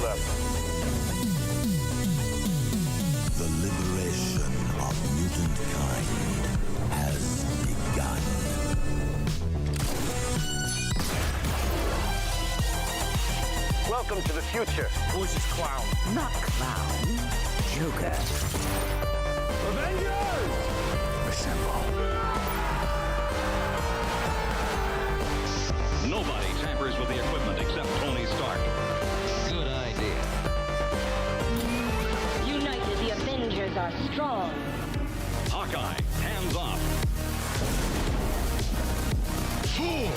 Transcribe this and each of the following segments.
up. The liberation of mutant kind has begun. Welcome to the future. Who's this clown? Not clown, Joker. Avengers! Assemble. Nobody tampers with the equipment except Tony Stark. Good idea. United, the Avengers are strong. Hawkeye, hands off. Fool!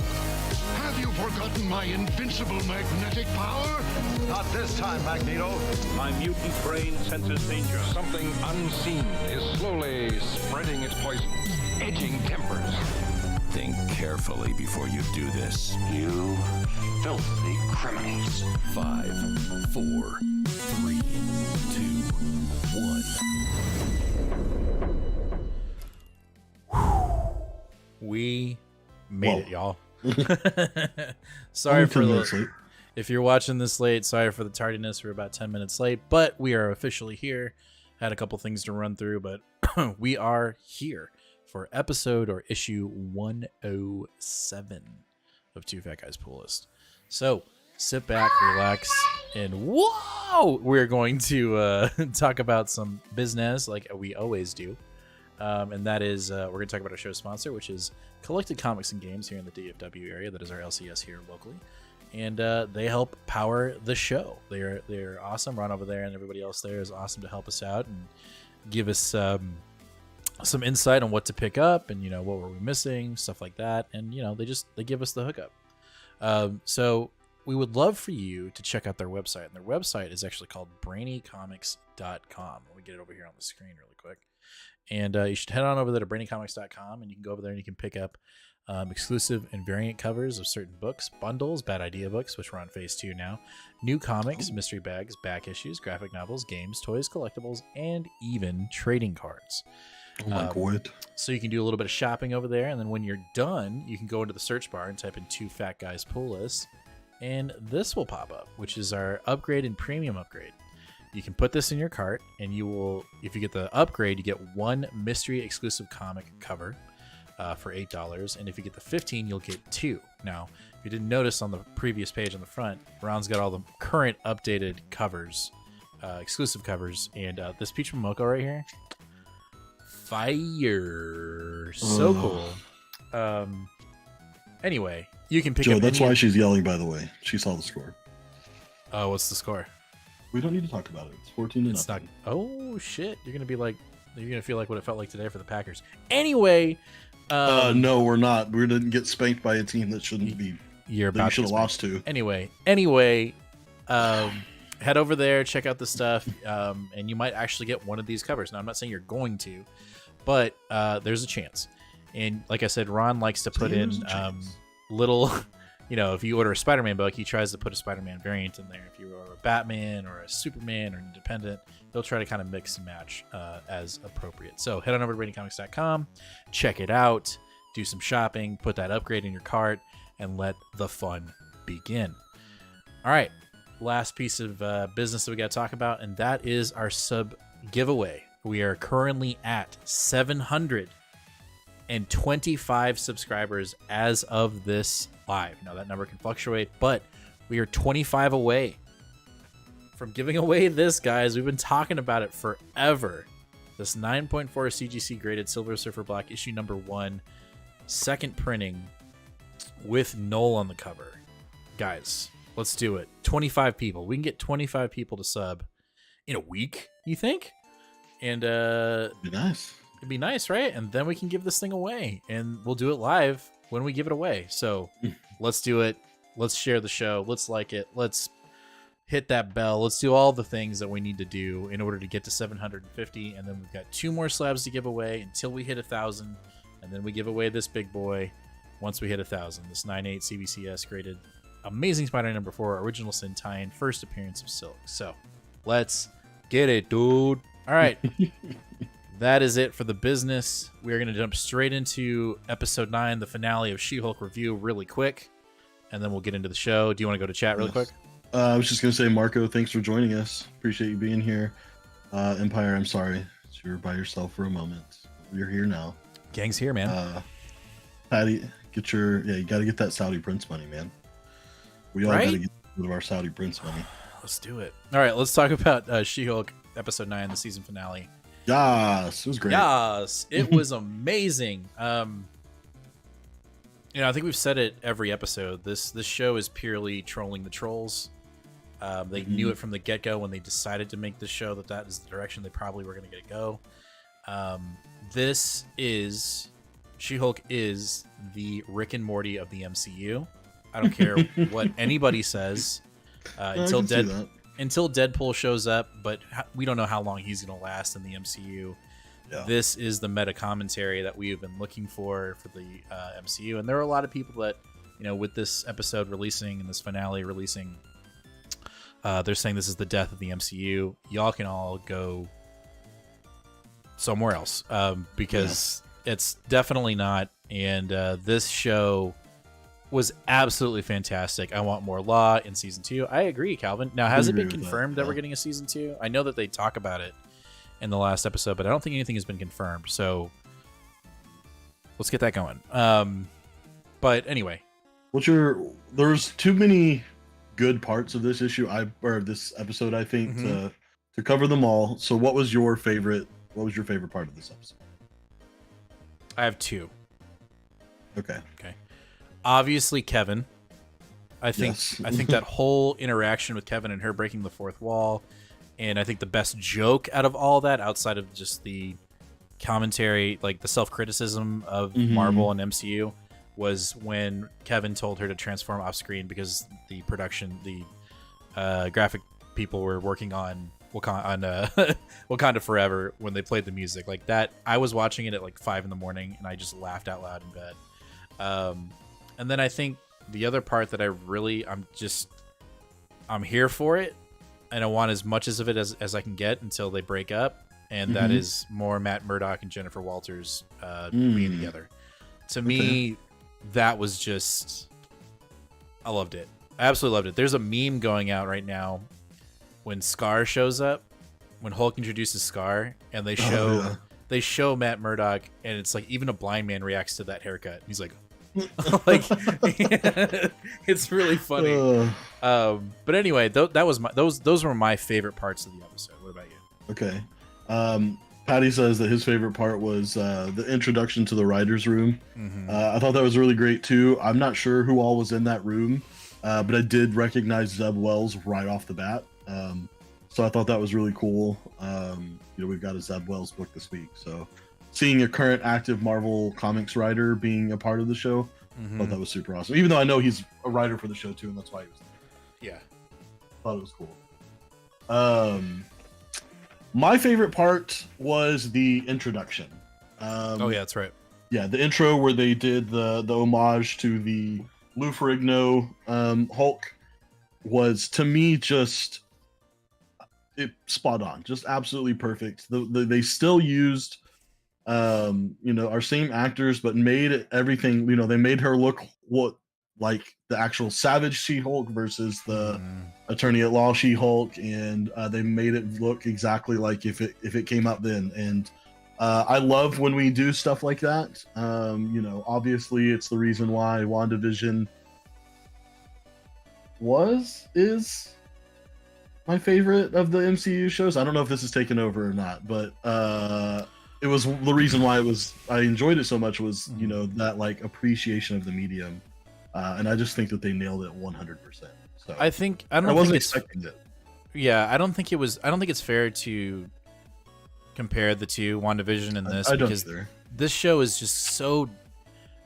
Have you forgotten my invincible magnetic power? Not this time, Magneto. My mutant brain senses danger. Something unseen is slowly spreading its poison, edging tempers. Think carefully before you do this. You filthy criminals. 5, 4, 3, 2, 1. We made it, y'all. Sorry for if you're watching this late, sorry for the tardiness. We're about 10 minutes late, but we are officially here. Had a couple things to run through, but we are here for episode or issue 107 of Two Fat Guys Pool List. So sit back, relax, and whoa, we're going to talk about some business like we always do. And that is, we're going to talk about our show sponsor, which is Collected Comics and Games here in the DFW area. That is our LCS here locally. And they help power the show. They're awesome. Ron over there and everybody else there is awesome to help us out and give us some insight on what to pick up and, what were we missing, stuff like that. And, they give us the hookup. So we would love for you to check out their website. And their website is actually called brainycomics.com. Let me get it over here on the screen really quick. And you should head on over there to brainycomics.com, and you can go over there and you can pick up exclusive and variant covers of certain books, bundles, Bad Idea books, which we're on phase 2 now, new comics, mystery bags, back issues, graphic novels, games, toys, collectibles, and even trading cards. Oh my God. So you can do a little bit of shopping over there, and then when you're done, you can go into the search bar and type in Two Fat Guys Pool List, and this will pop up, which is our upgrade and premium upgrade. You can put this in your cart, and you will, if you get the upgrade, you get one mystery exclusive comic cover for $8, and if you get the 15, you'll get 2. Now, if you didn't notice on the previous page on the front, Ron's got all the current updated covers, exclusive covers, and this Peach Momoko right here, fire, so cool. Anyway, you can pick Joe, up. that's why she's yelling. By the way, she saw the score. Oh, what's the score? We don't need to talk about it. It's 14-0. It's not. Oh shit! You're gonna feel like what it felt like today for the Packers. Anyway, no, we're not. We didn't get spanked by a team that shouldn't be. You're about you should have lost to. Anyway, head over there, check out the stuff, and you might actually get one of these covers. Now, I'm not saying you're going to, but there's a chance. And like I said, Ron likes to put in little. If you order a Spider-Man book, he tries to put a Spider-Man variant in there. If you order a Batman or a Superman or an Independent, they'll try to kind of mix and match as appropriate. So head on over to brainycomics.com, check it out, do some shopping, put that upgrade in your cart, and let the fun begin. All right, last piece of business that we got to talk about, and that is our sub giveaway. We are currently at 725 subscribers as of this live. Now that number can fluctuate, but we are 25 away from giving away this, guys. We've been talking about it forever. This 9.4 CGC graded Silver Surfer Black issue number 1, second printing with Null on the cover. Guys, let's do it. 25 people. We can get 25 people to sub in a week, you think? And It'd be nice. It'd be nice, right? And then we can give this thing away, and we'll do it live when we give it away. So let's do it. Let's share the show. Let's like it. Let's hit that bell. Let's do all the things that we need to do in order to get to 750. And then we've got 2 more slabs to give away until we hit 1,000. And then we give away this big boy once we hit 1,000. This 9.8 CBCS graded Amazing Spider-Man number 4, Original Sin tie-in, first appearance of Silk. So let's get it, dude. All right. That is it for the business. We are going to jump straight into episode 9, the finale of She-Hulk review, really quick, and then we'll get into the show. Do you want to go to chat really quick? I was just gonna say, Marco, thanks for joining us. Appreciate you being here. Empire, I'm sorry you were by yourself for a moment. You're here now. Gang's here, man. Patty, you gotta get that Saudi Prince money, man. We all gotta get rid of our Saudi Prince money. Let's do it. All right, let's talk about She-Hulk episode 9, the season finale. Yes, it was great. Yes, it was amazing. I think we've said it every episode. This show is purely trolling the trolls. They knew it from the get-go when they decided to make this show that is the direction they probably were going to go. She-Hulk is the Rick and Morty of the MCU. I don't care what anybody says until Deadpool shows up, but we don't know how long he's going to last in the MCU. Yeah. This is the meta commentary that we have been looking for the MCU, and there are a lot of people that, with this episode releasing and this finale releasing, they're saying this is the death of the MCU. Y'all can all go somewhere else because it's definitely not. And this show was absolutely fantastic. I want more Law in season 2. I agree, Calvin. Now, has it been confirmed that we're getting a season 2? I know that they talk about it in the last episode, but I don't think anything has been confirmed. So let's get that going. But anyway, there's too many good parts of this issue this episode, I think, to cover them all. So what was your favorite part of this episode? I have 2. Okay. Obviously Kevin. I think that whole interaction with Kevin and her breaking the fourth wall, and I think the best joke out of all that, outside of just the commentary, like the self-criticism of Marvel and MCU, was when Kevin told her to transform off screen because the graphic people were working on Wakanda Forever when they played the music. Like that, I was watching it at like 5 a.m. and I just laughed out loud in bed. And then I think the other part that I'm here for it, and I want as much of it as I can get until they break up, and that is more Matt Murdock and Jennifer Walters being together. To me, that was just, I loved it. I absolutely loved it. There's a meme going out right now when Scar shows up, when Hulk introduces Scar, and they show Matt Murdock, and it's like even a blind man reacts to that haircut. He's like, it's really funny. But anyway, those were my favorite parts of the episode. What about you? Okay. Patty says that his favorite part was the introduction to the writer's room. I thought that was really great too. I'm not sure who all was in that room, but I did recognize Zeb Wells right off the bat. So I thought that was really cool. We've got a Zeb Wells book this week, so seeing a current active Marvel Comics writer being a part of the show, I thought that was super awesome. Even though I know he's a writer for the show too, and that's why he was there. Yeah. Thought it was cool. My favorite part was the introduction. Oh yeah, that's right. Yeah, the intro where they did the homage to the Lou Ferrigno Hulk was, to me, just spot on, just absolutely perfect. They still used our same actors, but made everything, they made her look like the actual Savage She-Hulk versus the Attorney at Law She-Hulk, and they made it look exactly like if it came out then. And I love when we do stuff like that. Obviously it's the reason why WandaVision is my favorite of the MCU shows. I don't know if this is taken over or not, but it was the reason why I enjoyed it so much was, that like appreciation of the medium. And I just think that they nailed it 100%. So I wasn't expecting it. Yeah, I don't think it's fair to compare the two, WandaVision and this, because this show is just so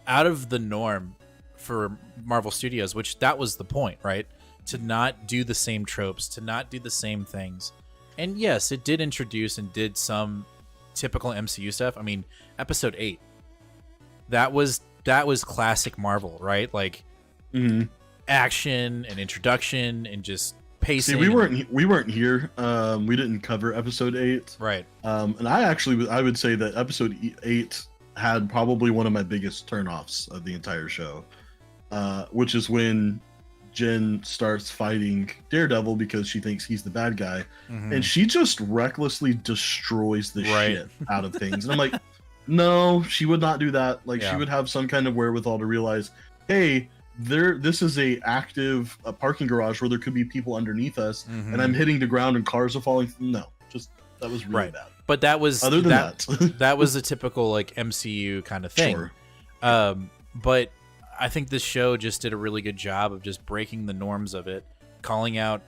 out of the norm for Marvel Studios, which that was the point, right? To not do the same tropes, to not do the same things. And yes, it did introduce and did some typical MCU stuff. I mean, episode 8, that was classic Marvel, right? Like action and introduction and just pacing. See, we weren't here. We didn't cover episode 8, right? And I would say that episode 8 had probably one of my biggest turnoffs of the entire show, which is when Jen starts fighting Daredevil because she thinks he's the bad guy, and she just recklessly destroys the shit out of things. And I'm like, no, she would not do that. Like, she would have some kind of wherewithal to realize, hey, this is a active parking garage where there could be people underneath us, and I'm hitting the ground and cars are falling. No, just that was really bad. But that was other than that that was a typical like MCU kind of thing. Sure. But I think this show just did a really good job of just breaking the norms of it, calling out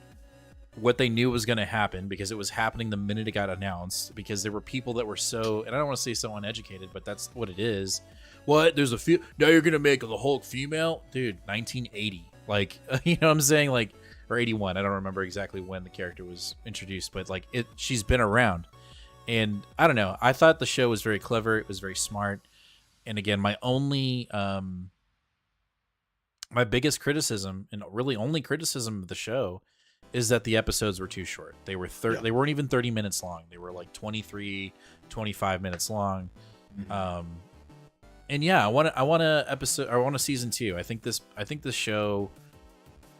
what they knew was going to happen because it was happening the minute it got announced, because there were people that were so, and I don't want to say so uneducated, but that's what it is. What? There's a now you're going to make the Hulk female? Dude, 1980. Like, you know what I'm saying? Like, or 81. I don't remember exactly when the character was introduced, but like she's been around. And I don't know. I thought the show was very clever. It was very smart. And again, my only, my biggest criticism, and really only criticism of the show, is that the episodes were too short. They were they weren't even 30 minutes long. They were like 23, 25 minutes long. And yeah, I want a episode, or I want a season 2. I think this show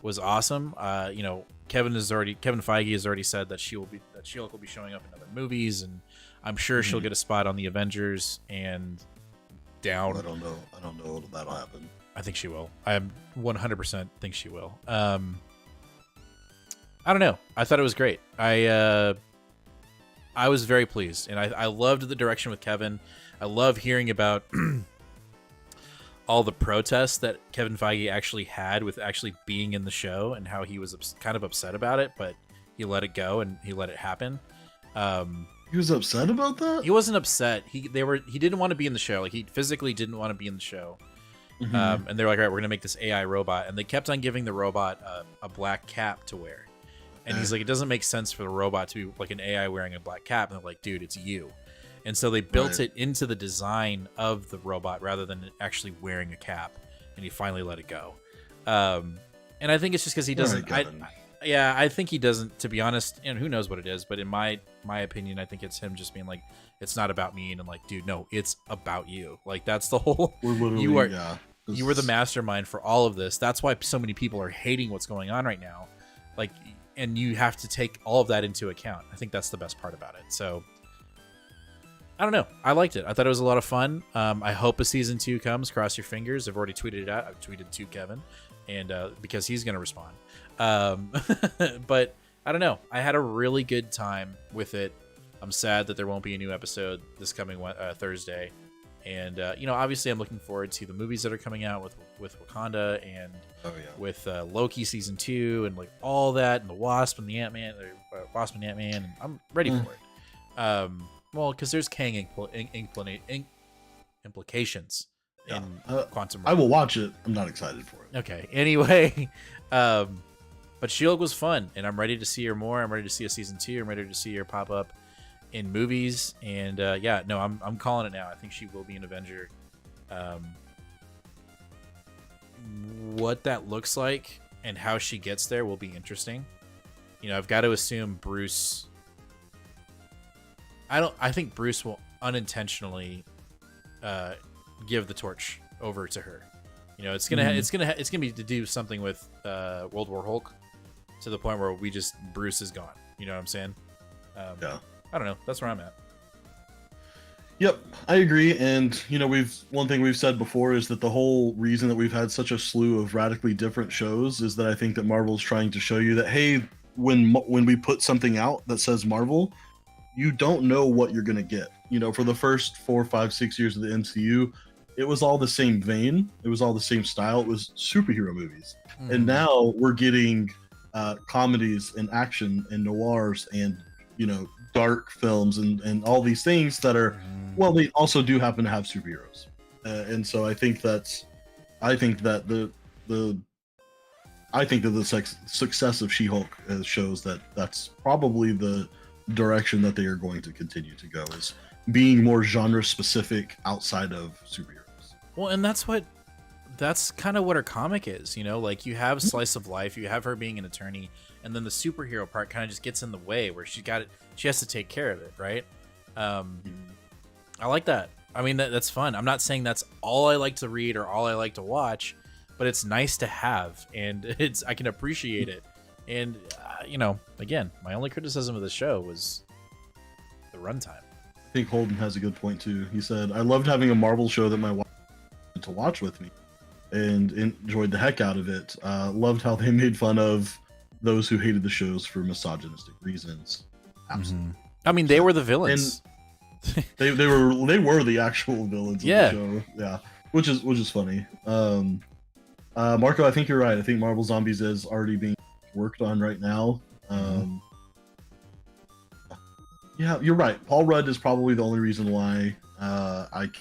was awesome. You know, Kevin Feige has already said that She-Hulk will be showing up in other movies, and I'm sure she'll get a spot on the Avengers and down. I don't know if that'll happen. I think she will. I 100% think she will. I don't know. I thought it was great. I was very pleased, and I loved the direction with Kevin. I love hearing about all the protests that Kevin Feige actually had with actually being in the show, and how he was kind of upset about it, but he let it go and he let it happen. He was upset about that? He wasn't upset. He didn't want to be in the show. Like, he physically didn't want to be in the show. And they're like, all right, we're gonna make this AI robot, and they kept on giving the robot a black cap to wear, and he's like, it doesn't make sense for the robot to be like an AI wearing a black cap, and they're like, dude, it's you. And so they built it into the design of the robot rather than actually wearing a cap, and he finally let it go. And I think it's just because he doesn't. I think he doesn't, to be honest. And who knows what it is, but in my opinion, I think it's him just being like, it's not about me, and I'm like, dude, no, it's about you. Like, that's the whole. You were the mastermind for all of this. That's why so many people are hating what's going on right now. Like, and you have to take all of that into account. I think that's the best part about it. So, I don't know. I liked it. I thought it was a lot of fun. I hope a season 2 comes. Cross your fingers. I've already tweeted it out. I've tweeted to Kevin, and because he's going to respond. But I don't know. I had a really good time with it. I'm sad that there won't be a new episode this coming Thursday. And, you know, obviously I'm looking forward to the movies that are coming out with Wakanda and with Loki season 2 and like all that, and the Wasp and the Ant-Man, and I'm ready for it. Well, because there's Kang implications in Quantum Realm. I will watch it. I'm not excited for it. Okay. Anyway, but She-Hulk was fun, and I'm ready to see her more. I'm ready to see a season 2. I'm ready to see her pop up in movies, and yeah, no, I'm calling it now. I think she will be an Avenger. What that looks like and how she gets there will be interesting. You know, I've got to assume Bruce. I think Bruce will unintentionally give the torch over to her. You know, it's gonna be to do something with World War Hulk, to the point where Bruce is gone. You know what I'm saying? Yeah. I don't know. That's where I'm at. Yep, I agree. And you know, one thing we've said before is that the whole reason that we've had such a slew of radically different shows is that I think that Marvel's trying to show you that, hey, when we put something out that says Marvel, you don't know what you're gonna get. You know, for the first 4, 5, 6 years of the MCU, it was all the same vein. It was all the same style. It was superhero movies. And now we're getting comedies and action and noirs and, you know, dark films and all these things that are, well, they also do happen to have superheroes. And so I think that the success of She-Hulk shows that that's probably the direction that they are going to continue to go, is being more genre specific outside of superheroes. Well, and that's kind of what her comic is, you know, like you have slice of life, you have her being an attorney, and then the superhero part kind of just gets in the way where she has to take care of it, right? I like that. I mean, that's fun. I'm not saying that's all I like to read or all I like to watch, but it's nice to have, and I can appreciate it. And again, my only criticism of the show was the runtime. I think Holden has a good point too. He said, "I loved having a Marvel show that my wife wanted to watch with me, and enjoyed the heck out of it. Loved how they made fun of those who hated the shows for misogynistic reasons." Absolutely. I mean, they were the villains. And they were the actual villains of the show. Yeah, which is funny. Marco, I think you're right. I think Marvel Zombies is already being worked on right now. Yeah, you're right. Paul Rudd is probably the only reason why I'm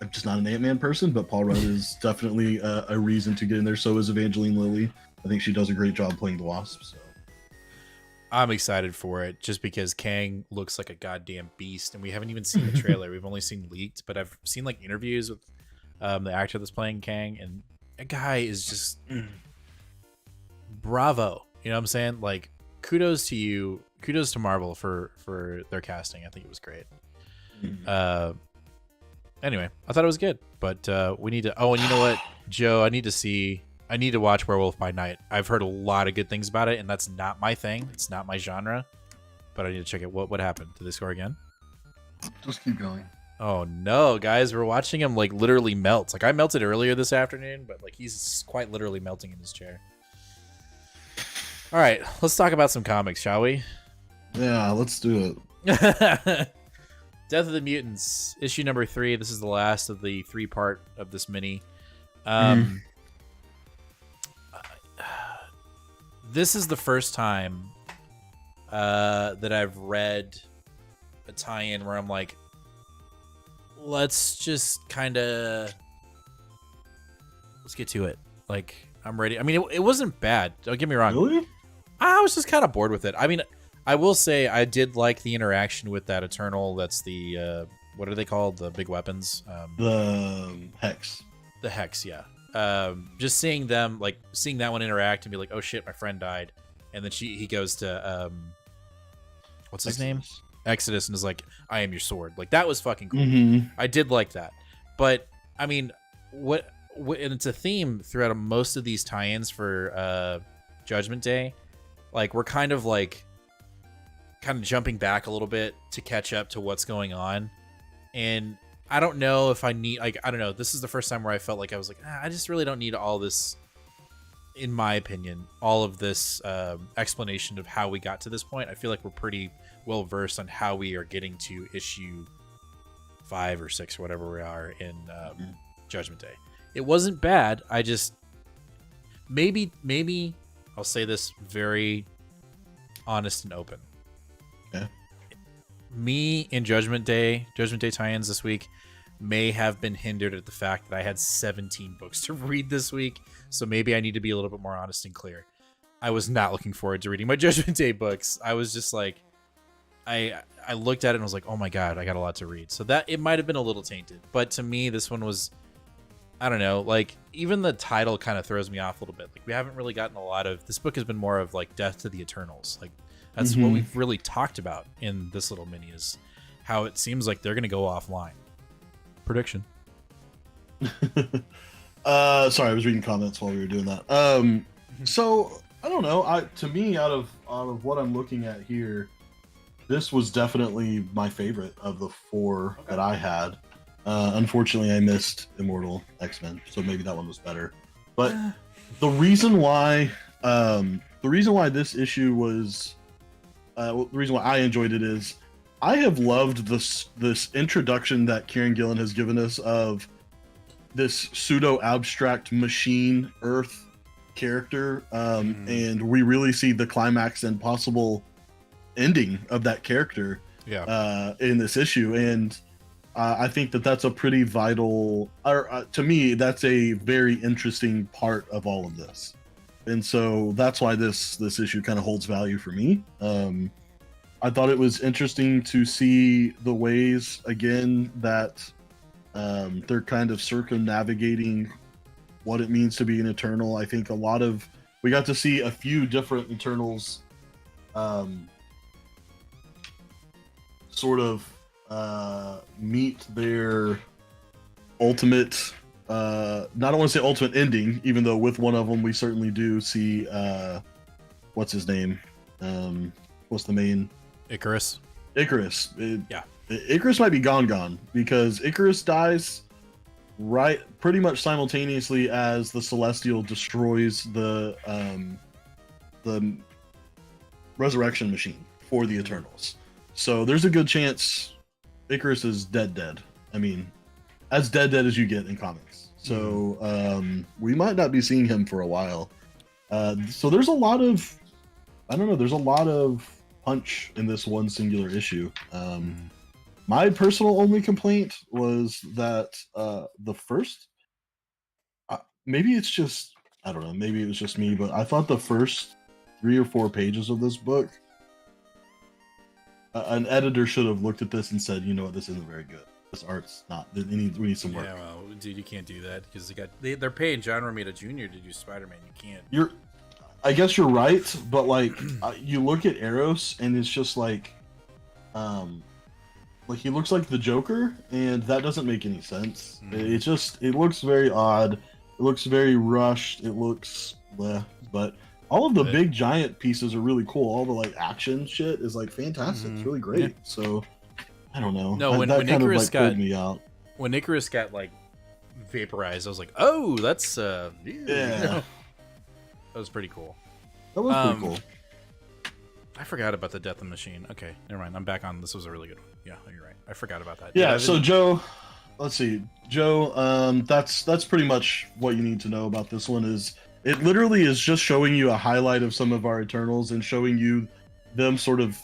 just not an Ant-Man person, but Paul Rudd is definitely a reason to get in there. So is Evangeline Lilly. I think she does a great job playing the Wasp. So I'm excited for it just because Kang looks like a goddamn beast, and we haven't even seen the trailer. We've only seen leaked, but I've seen like interviews with the actor that's playing Kang, and that guy is just bravo. You know what I'm saying? Like, kudos to you. Kudos to Marvel for their casting. I think it was great. Anyway, I thought it was good, but we need to. Oh, and you know what, Joe? I need to watch Werewolf by Night. I've heard a lot of good things about it, and that's not my thing. It's not my genre, but I need to check it. What happened? Did they score again? just keep going. Oh no, guys, we're watching him like literally melt. Like I melted earlier this afternoon, but like he's quite literally melting in his chair. All right, let's talk about some comics, shall we? Yeah, let's do it. Death of the Mutants, issue number 3. This is the last of the 3-part of this mini. This is the first time that I've read a tie-in where I'm like, let's just kind of let's get to it. Like, I'm ready. I mean, it wasn't bad. Don't get me wrong. Really? I was just kind of bored with it. I mean, I will say I did like the interaction with that Eternal. That's the what are they called? The big weapons. The Hex. The Hex, yeah. Just seeing them, like seeing that one interact and be like, oh shit, my friend died, and then he goes to what's his name? Exodus, and is like, I am your sword. Like, that was fucking cool. I did like that. But I mean, what and it's a theme throughout most of these tie-ins for Judgment Day. Like, we're kind of jumping back a little bit to catch up to what's going on. And I don't know if I need, like, I don't know. This is the first time where I felt like I was like, I just really don't need all this, in my opinion, all of this explanation of how we got to this point. I feel like we're pretty well versed on how we are getting to issue 5 or 6 or whatever we are in Judgment Day. It wasn't bad. I just maybe I'll say this very honest and open. Yeah. Me in Judgment Day tie-ins this week may have been hindered at the fact that I had 17 books to read this week. So maybe I need to be a little bit more honest and clear. I was not looking forward to reading my Judgment Day books. I was just like, I looked at it and was like, oh my God, I got a lot to read. So that it might have been a little tainted, but to me, this one was, I don't know, like even the title kind of throws me off a little bit. Like, we haven't really gotten a lot of, this book has been more of like Death to the Eternals. Like, that's what we've really talked about in this little mini, is how it seems like they're going to go offline. Prediction. Sorry, I was reading comments while we were doing that. So I don't know. To me, out of what I'm looking at here, this was definitely my favorite of the 4 that I had. Unfortunately, I missed Immortal X-Men, so maybe that one was better. But the reason why this issue was, the reason why I enjoyed it is, I have loved this introduction that Kieran Gillen has given us of this pseudo abstract machine Earth character, and we really see the climax and possible ending of that character in this issue. And I think that's a pretty vital, to me, that's a very interesting part of all of this. And so that's why this issue kind of holds value for me. I thought it was interesting to see the ways, again, that they're kind of circumnavigating what it means to be an Eternal. I think we got to see a few different Eternals sort of meet their ultimate I don't want to say ultimate ending, even though with one of them we certainly do see what's his name? What's the main? Icarus. Icarus. Yeah. Icarus might be gone because Icarus dies pretty much simultaneously as the Celestial destroys the resurrection machine for the Eternals. So there's a good chance Icarus is dead. I mean, as dead as you get in comics. So we might not be seeing him for a while. So there's a lot of, there's a lot of punch in this one singular issue. My personal only complaint was that the first, maybe it's just, I don't know, maybe it was just me, but I thought the first 3 or 4 pages of this book, an editor should have looked at this and said, you know what, this isn't very good. This art's not. We need some work. Yeah, well, dude, you can't do that because they're paying John Romita Jr. to do Spider-Man. You can't. I guess you're right, but like you look at Eros and it's just like he looks like the Joker, and that doesn't make any sense. It looks very odd. It looks very rushed. It looks but all of the big giant pieces are really cool. All the like action shit is like fantastic. It's really great. Yeah. So I don't know. No, when Icarus got me out. When Icarus got like vaporized, I was like, "Oh, that's yeah." That was pretty cool. That was pretty cool. I forgot about the Death of the Machine. Okay, never mind. I'm back on. This was a really good one. Yeah, you're right. I forgot about that. Yeah. So Joe, let's see, Joe. That's pretty much what you need to know about this one. Is it literally is just showing you a highlight of some of our Eternals and showing you them sort of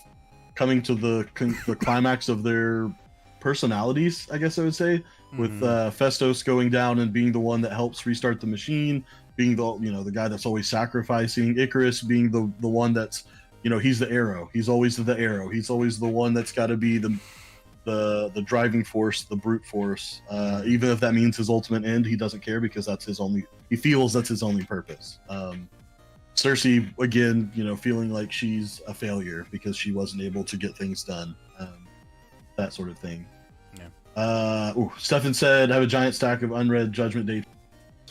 coming to the climax of their personalities, I guess I would say, with Festos going down and being the one that helps restart the machine, being the guy that's always sacrificing, Icarus being the one that's, he's the arrow. He's always the arrow. He's always the one that's got to be the driving force, the brute force. Even if that means his ultimate end, he doesn't care because he feels that's his only purpose. Cersei, again, feeling like she's a failure because she wasn't able to get things done. That sort of thing. Yeah. Stefan said, I have a giant stack of unread Judgment Day.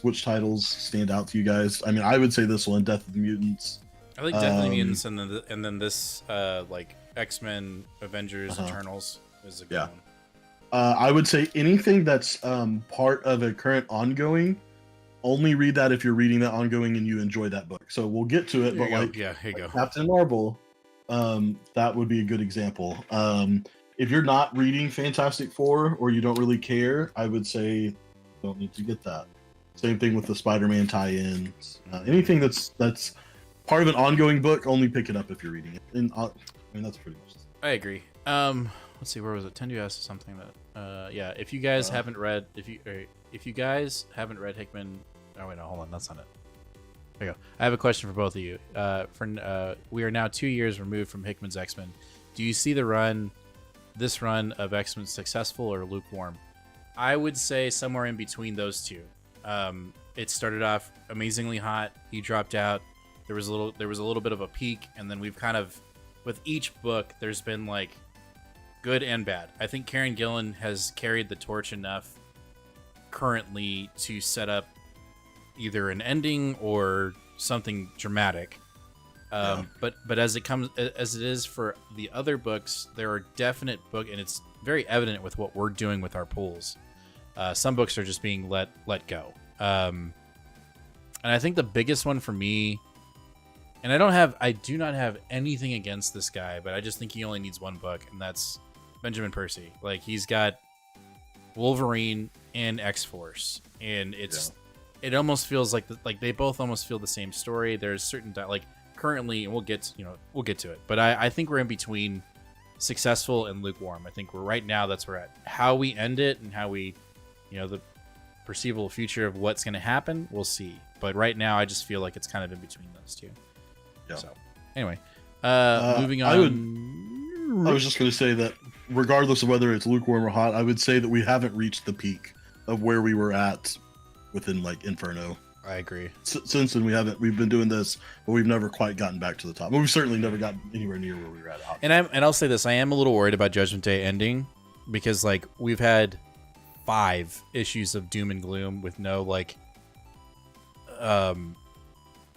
Which titles stand out to you guys? I mean, I would say this one, Death of the Mutants. I like Death of the Mutants, and then this, like X-Men, Avengers, Eternals is a good one. I would say anything that's part of a current ongoing. Only read that if you're reading that ongoing and you enjoy that book. So we'll get to it, but here you go. Captain Marvel, that would be a good example. If you're not reading Fantastic Four or you don't really care, I would say you don't need to get that. Same thing with the Spider-Man tie-ins. Anything that's part of an ongoing book, only pick it up if you're reading it. And that's pretty much it. I agree. Let's see, where was it? Tendu asked something that if you guys haven't read if you guys haven't read Hickman. Oh wait, no, hold on, that's not it. There you go. I have a question for both of you. We are now 2 years removed from Hickman's X-Men. Do you see this run of X-Men successful or lukewarm? I would say somewhere in between those two. It started off amazingly hot. He dropped out. There was a little bit of a peak, and then we've kind of, with each book, there's been like good and bad. I think Karen Gillan has carried the torch enough currently to set up either an ending or something dramatic. But as it is for the other books, there are definite and it's very evident with what we're doing with our pools. Some books are just being let go. And I think the biggest one for me, and I do not have anything against this guy, but I just think he only needs one book, and that's Benjamin Percy. Like, he's got Wolverine and X-Force, and it almost feels like they both almost feel the same story. There's certain currently, and we'll get to it, but I think we're in between successful and lukewarm. I think right now that's where we're at. How we end it and how we, the perceivable future of what's going to happen, we'll see. But right now, I just feel like it's kind of in between those two. Yeah. So anyway, moving on. I was just going to say that regardless of whether it's lukewarm or hot, I would say that we haven't reached the peak of where we were at within like Inferno. I agree. Since then, we've been doing this, but we've never quite gotten back to the top. But we've certainly never gotten anywhere near where we were at. And I'll say this: I am a little worried about Judgment Day ending because like we've had 5 issues of doom and gloom with no like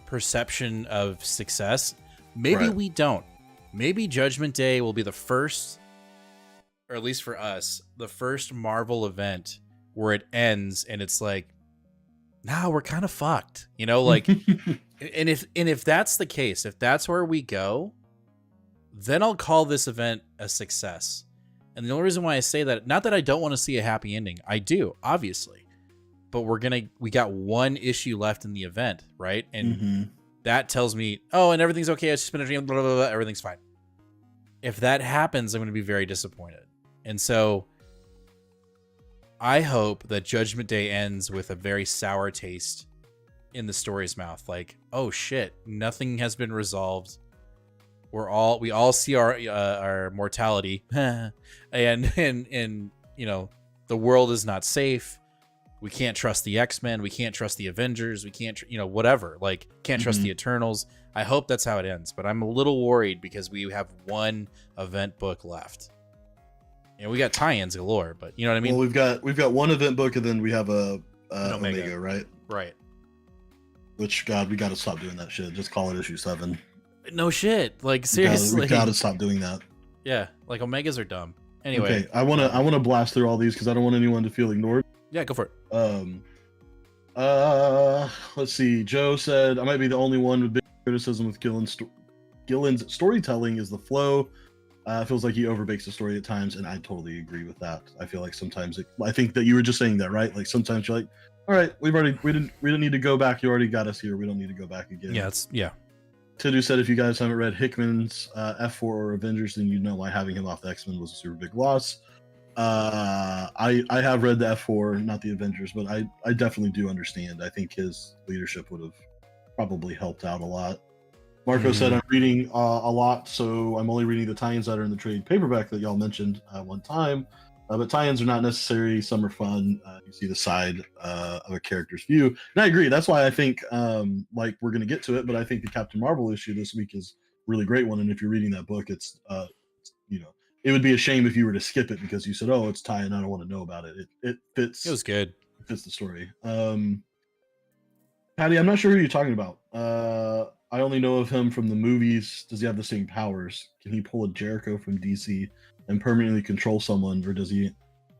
perception of success. Maybe we don't. Maybe Judgment Day will be the first, or at least for us, the first Marvel event where it ends and it's like, nah, we're kind of fucked, you know, like, and if that's the case, if that's where we go, then I'll call this event a success. And the only reason why I say that, not that I don't want to see a happy ending, I do, obviously, but we got 1 issue left in the event, right? And that tells me, oh, and everything's okay. It's just been a dream, blah, blah, blah, everything's fine. If that happens, I'm going to be very disappointed. And so I hope that Judgment Day ends with a very sour taste in the story's mouth. Like, oh shit, nothing has been resolved. We all see our mortality, and you know, the world is not safe. We can't trust the X-Men. We can't trust the Avengers. We can't, whatever. Like, can't trust the Eternals. I hope that's how it ends, but I'm a little worried because we have 1 event book left. We got tie-ins galore, but you know what I mean? Well, we've got 1 event book, and then we have an Omega, right? Right. Which, God, we got to stop doing that shit. Just call it issue 7. No shit. Like, seriously. We got to stop doing that. Yeah, like Omegas are dumb. Anyway. Okay, I want to blast through all these because I don't want anyone to feel ignored. Yeah, go for it. Let's see. Joe said, I might be the only one with big criticism with Gillen's storytelling is the flow. Feels like he overbakes the story at times, and I totally agree with that. I feel like sometimes I think that you were just saying that, right? Like sometimes you're like, all right, we didn't need to go back. You already got us here. We don't need to go back again. Yeah. Tindu said, if you guys haven't read Hickman's F4 or Avengers, then you know why having him off the X-Men was a super big loss. I have read the F4, not the Avengers, but I definitely do understand. I think his leadership would have probably helped out a lot. Marco said, I'm reading a lot, so I'm only reading the tie-ins that are in the trade paperback that y'all mentioned one time. But tie-ins are not necessary. Some are fun. You see the side of a character's view. And I agree. That's why I think, like, we're going to get to it, but I think the Captain Marvel issue this week is a really great one. And if you're reading that book, it's, it would be a shame if you were to skip it because you said, oh, it's tie and I don't want to know about it. It fits. It was good. It fits the story. Patty, I'm not sure who you're talking about. I only know of him from the movies. Does he have the same powers? Can he pull a Jericho from DC and permanently control someone, or does he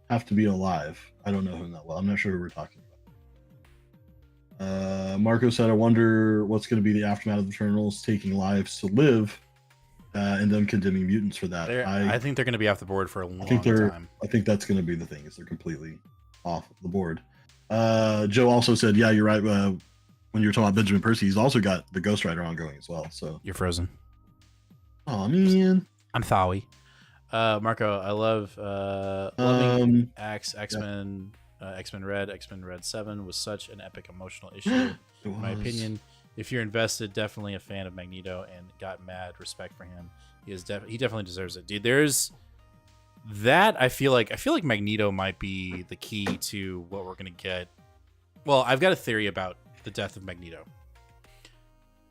have to be alive? I don't know him that well. I'm not sure who we're talking about. Marco said, I wonder what's going to be the aftermath of the Eternals taking lives to live and them condemning mutants for that. I think they're going to be off the board for a long time. I think that's going to be the thing, is they're completely off the board. Joe also said, yeah, you're right. When you're talking about Benjamin Percy, he's also got the Ghost Rider ongoing as well. So you're frozen. Oh man, I'm Thawi. Marco, I love loving X-Men, X-Men Red 7 was such an epic emotional issue. In my opinion, if you're invested, definitely a fan of Magneto and got mad respect for him. He definitely deserves it, dude. There's that. I feel like Magneto might be the key to what we're gonna get. Well, I've got a theory about the death of Magneto,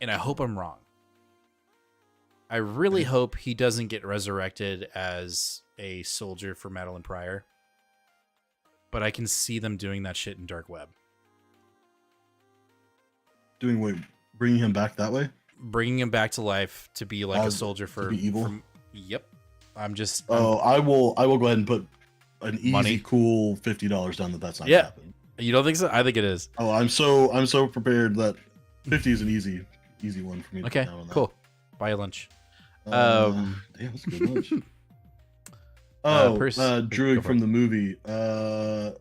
and I hope I'm wrong. I really hope he doesn't get resurrected as a soldier for Madeline Pryor, but I can see them doing that shit in Dark Web. Bringing him back that way? Bringing him back to life to be like a soldier for evil. Yep. I will go ahead and put an easy, cool $50 down that's not happening. You don't think so? I think it is. Oh, I'm so prepared that 50 is an easy one for me. Okay, to on that. Cool. Buy a lunch. Damn, that's a good lunch. Druid from the movie.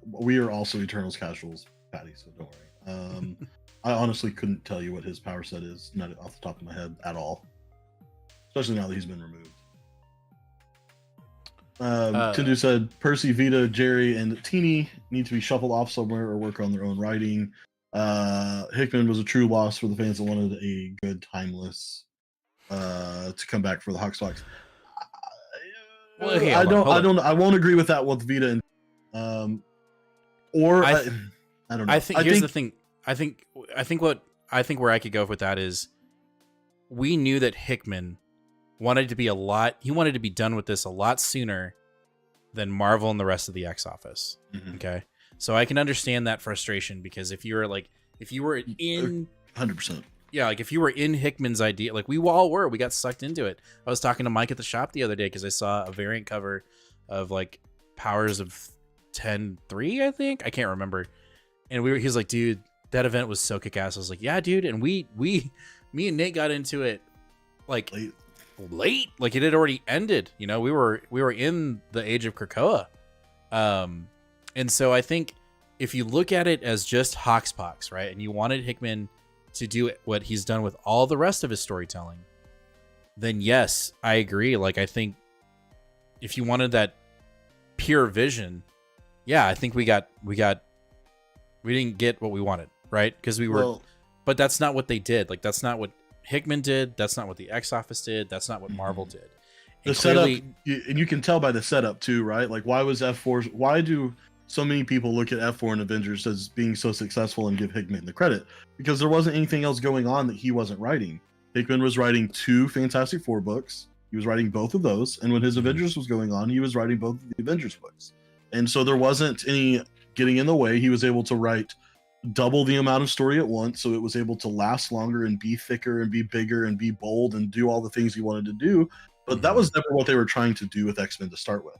We are also Eternals casuals, Patty, so don't worry. I honestly couldn't tell you what his power set is, not off the top of my head at all. Especially now that he's been removed. Tindu said Percy, Vita, Jerry, and Teeny need to be shuffled off somewhere or work on their own writing. Hickman was a true loss for the fans that wanted a good timeless to come back for the Hawks. I won't agree with that with Vita and I don't know. Here's the thing. I think where I could go with that is we knew that Hickman wanted to be done with this a lot sooner than Marvel and the rest of the X office. Okay. So I can understand that frustration, because if you were in 100%. Yeah, like if you were in Hickman's idea, like we all were, we got sucked into it. I was talking to Mike at the shop the other day because I saw a variant cover of like Powers of 10-3, I think. I can't remember. And he was like, dude, that event was so kick-ass. I was like, yeah, dude. And me and Nate got into it like late. Like it had already ended. You know, we were in the age of Krakoa. And so I think if you look at it as just Hoxpox, right, and you wanted Hickman to do what he's done with all the rest of his storytelling, then yes, I agree. Like, I think if you wanted that pure vision, yeah, I think we didn't get what we wanted, right? Because but that's not what they did. Like, that's not what Hickman did. That's not what the X Office did. That's not what Marvel did. The setup, and you can tell by the setup too, right? Like, why do so many people look at F4 and Avengers as being so successful and give Hickman the credit? Because there wasn't anything else going on that he wasn't writing. Hickman was writing 2 Fantastic Four books. He was writing both of those. And when his Avengers was going on, he was writing both of the Avengers books. And so there wasn't any getting in the way. He was able to write double the amount of story at once. So it was able to last longer and be thicker and be bigger and be bold and do all the things he wanted to do. But that was never what they were trying to do with X-Men to start with.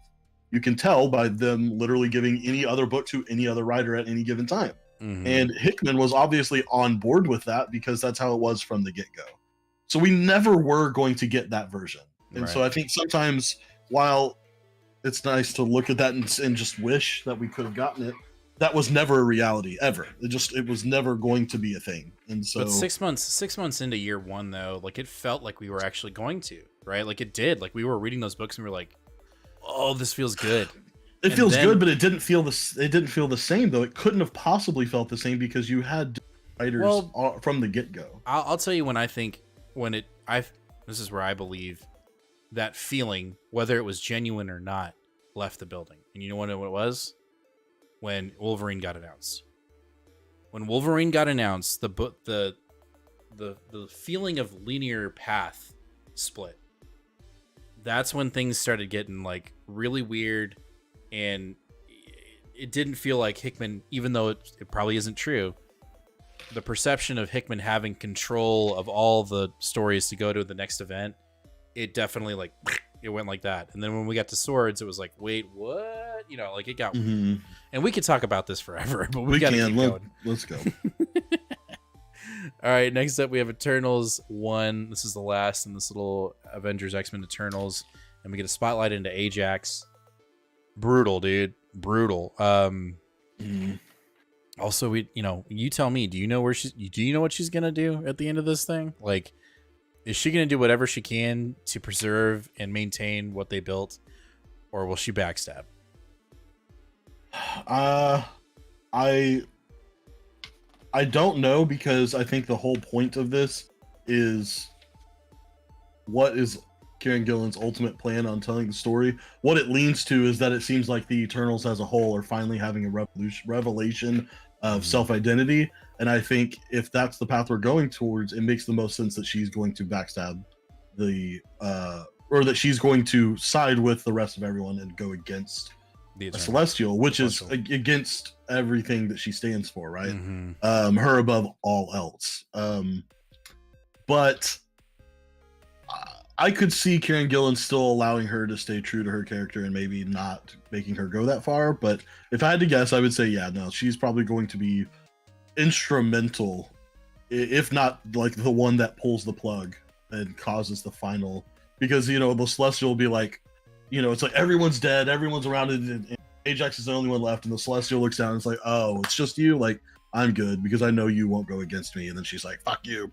You can tell by them literally giving any other book to any other writer at any given time. And Hickman was obviously on board with that because that's how it was from the get-go. So we never were going to get that version. And so I think sometimes, while it's nice to look at that and just wish that we could have gotten it, that was never a reality ever. It was never going to be a thing. And so, but 6 months into year 1, though, like it felt like we were actually going to, right? Like it did. Like we were reading those books and we were like, oh, this feels good. It feels good, but it didn't feel the same, though. It couldn't have possibly felt the same because you had writers from the get-go. I'll tell you this is where I believe that feeling, whether it was genuine or not, left the building. And you know what it was? When Wolverine got announced. When Wolverine got announced, the feeling of linear path split. That's when things started getting like really weird, and it didn't feel like Hickman, even though it probably isn't true, the perception of Hickman having control of all the stories to go to the next event, it definitely it went like that. And then when we got to Swords, it was like, wait, what? You know, like it got and we could talk about this forever, but we gotta keep going. Let's go. All right, next up we have Eternals 1. This is the last in this little Avengers X-Men Eternals, and we get a spotlight into Ajax. Brutal, dude. Brutal. Also, you tell me, do you know what she's gonna do at the end of this thing? Like, is she gonna do whatever she can to preserve and maintain what they built, or will she backstab? I don't know, because I think the whole point of this is what is Kieran Gillen's ultimate plan on telling the story. What it leans to is that it seems like the Eternals as a whole are finally having a revelation of self-identity, and I think if that's the path we're going towards, it makes the most sense that she's going to backstab or that she's going to side with the rest of everyone and go against the Celestial, which is against everything that she stands for, right? Her above all else. But I could see Kieran Gillen still allowing her to stay true to her character and maybe not making her go that far. But if I had to guess, I would say, yeah, no, she's probably going to be instrumental, if not like the one that pulls the plug and causes the final. Because, the Celestial will be like, it's like everyone's dead, everyone's around it, and Ajax is the only one left, and the Celestial looks down and it's like, oh, it's just you? Like, I'm good because I know you won't go against me. And then she's like, fuck you.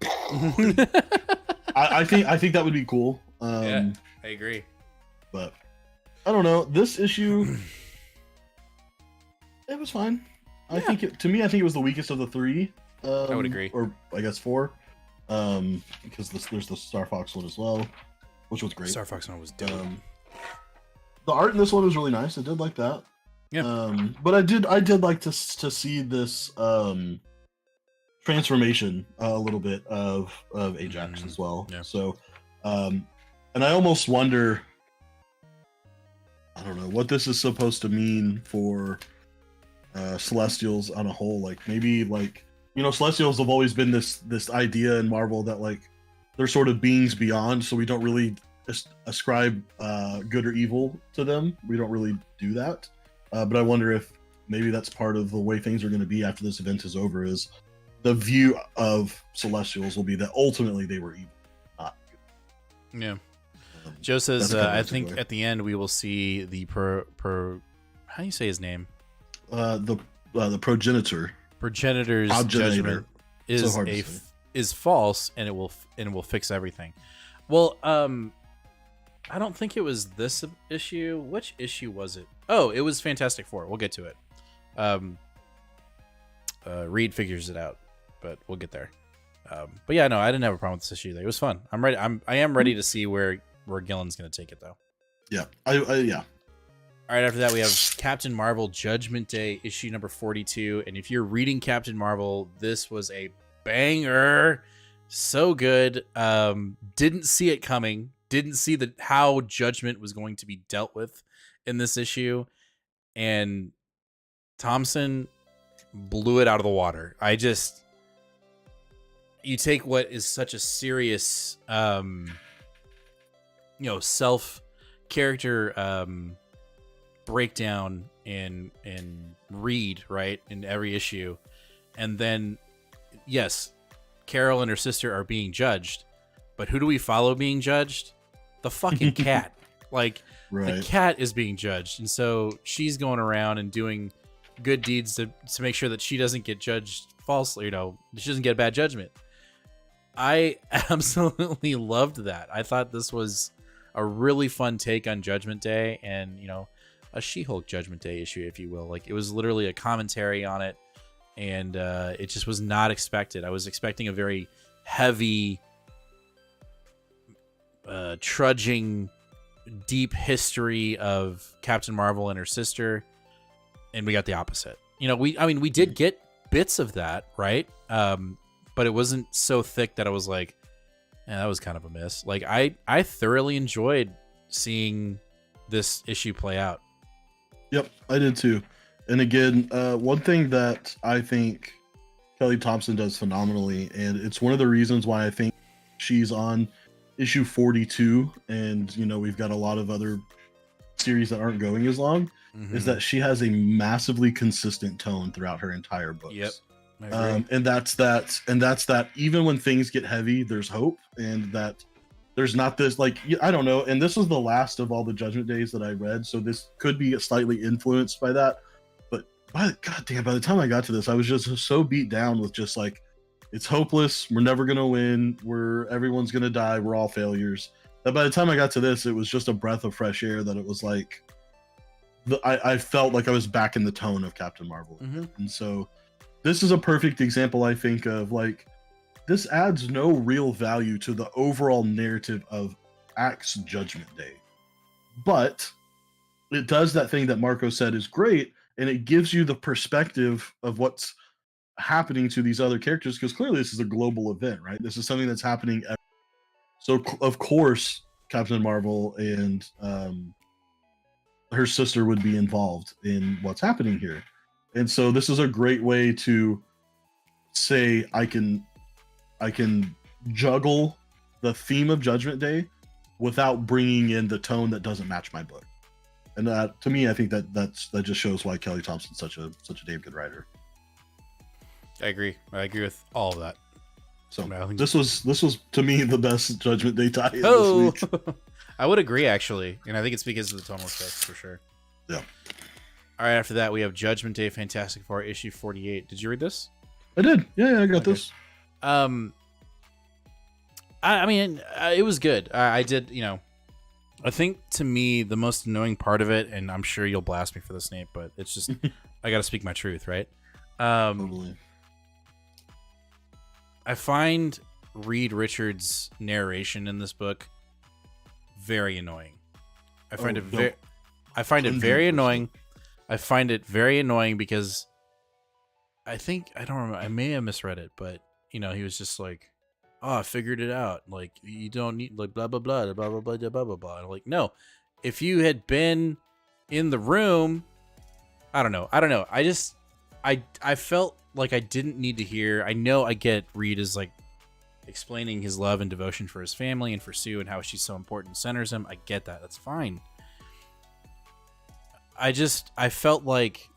I think that would be cool. Yeah, I agree. But I don't know. This issue, it was fine. I think it was the weakest of the 3. I would agree. Or I guess 4. Because there's the Star Fox one as well, which was great. Star Fox one was dope. The art in this one was really nice. I did like that. Yeah. But I did like to see this transformation a little bit of Ajax as well. Yeah. So and I almost wonder, I don't know what this is supposed to mean for Celestials on a whole. Like maybe like Celestials have always been this idea in Marvel that like they're sort of beings beyond, so we don't really ascribe good or evil to them. We don't really do that. But I wonder if maybe that's part of the way things are going to be after this event is over. Is the view of Celestials will be that ultimately they were evil, not good. Yeah. Joe says, I think at the end we will see the how do you say his name? The progenitor's judgment is false, and it will fix everything. Well, I don't think it was this issue. Which issue was it? Oh, it was Fantastic Four. We'll get to it. Reed figures it out, but we'll get there. But yeah, no, I didn't have a problem with this issue. It was fun. I'm ready. I am ready to see where Gillen's going to take it, though. Yeah, yeah. All right, after that, we have Captain Marvel Judgment Day, issue number 42. And if you're reading Captain Marvel, this was a banger. So good. Didn't see it coming. Didn't see how Judgment was going to be dealt with in this issue. And Thompson blew it out of the water. You take what is such a serious, self-character breakdown in Reed, right, in every issue, and then yes, Carol and her sister are being judged, but who do we follow being judged? The fucking cat. Like, right. The cat is being judged, and so she's going around and doing good deeds to make sure that she doesn't get judged falsely, she doesn't get a bad judgment. I absolutely loved that. I thought this was a really fun take on Judgment Day, and a She-Hulk Judgment Day issue, if you will. Like, it was literally a commentary on it, and it just was not expected. I was expecting a very heavy, trudging, deep history of Captain Marvel and her sister, and we got the opposite. We did get bits of that, right? But it wasn't so thick that I was like, that was kind of a miss. Like, I thoroughly enjoyed seeing this issue play out. Yep, I did too. And again, one thing that I think Kelly Thompson does phenomenally, and it's one of the reasons why I think she's on issue 42, and we've got a lot of other series that aren't going as long, is that she has a massively consistent tone throughout her entire books. Yep. And that's that even when things get heavy, there's hope, and that there's not this, like, I don't know. And this was the last of all the Judgment Days that I read, so this could be slightly influenced by that. But by the time I got to this, I was just so beat down with just like, it's hopeless. We're never gonna win. Everyone's gonna die. We're all failures. That by the time I got to this, it was just a breath of fresh air. That it was like, I felt like I was back in the tone of Captain Marvel, and so. This is a perfect example, I think, of like, this adds no real value to the overall narrative of A.X.E Judgment Day. But it does that thing that Marco said is great, and it gives you the perspective of what's happening to these other characters, because clearly this is a global event, right? This is something that's happening. So, of course, Captain Marvel and her sister would be involved in what's happening here. And so this is a great way to say I can juggle the theme of Judgment Day without bringing in the tone that doesn't match my book. And that, to me, I think that just shows why Kelly Thompson's such a damn good writer. I agree with all of that. So this was to me the best Judgment Day tie-in this week. I would agree, actually, and I think it's because of the tonal effects for sure. Yeah. All right, after that, we have Judgment Day Fantastic Four, issue 48. Did you read this? I did. Yeah, I got this. I mean, it was good. I did, I think to me, the most annoying part of it, and I'm sure you'll blast me for this, Nate, but it's just, I got to speak my truth, right? Totally. I find Reed Richards' narration in this book very annoying. I find it very annoying. I find it very annoying because I don't remember, I may have misread it, but he was just like, oh, I figured it out. Like, you don't need, like, blah, blah, blah, blah, blah, blah, blah, blah, blah. And I'm like, no, if you had been in the room, I don't know. I felt like I didn't need to hear. I know I get Reed is like explaining his love and devotion for his family and for Sue and how she's so important, centers him. I get that. That's fine. I felt like,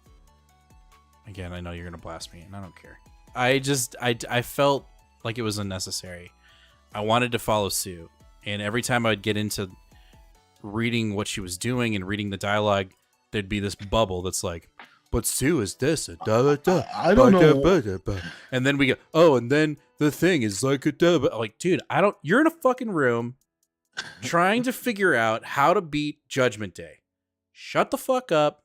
again, I know you're gonna blast me, and I don't care. I felt like it was unnecessary. I wanted to follow Sue, and every time I'd get into reading what she was doing and reading the dialogue, there'd be this bubble that's like, but Sue is this, I don't know. And then we go, oh, and then the thing is like a like, dude, you're in a fucking room trying to figure out how to beat Judgment Day. Shut the fuck up,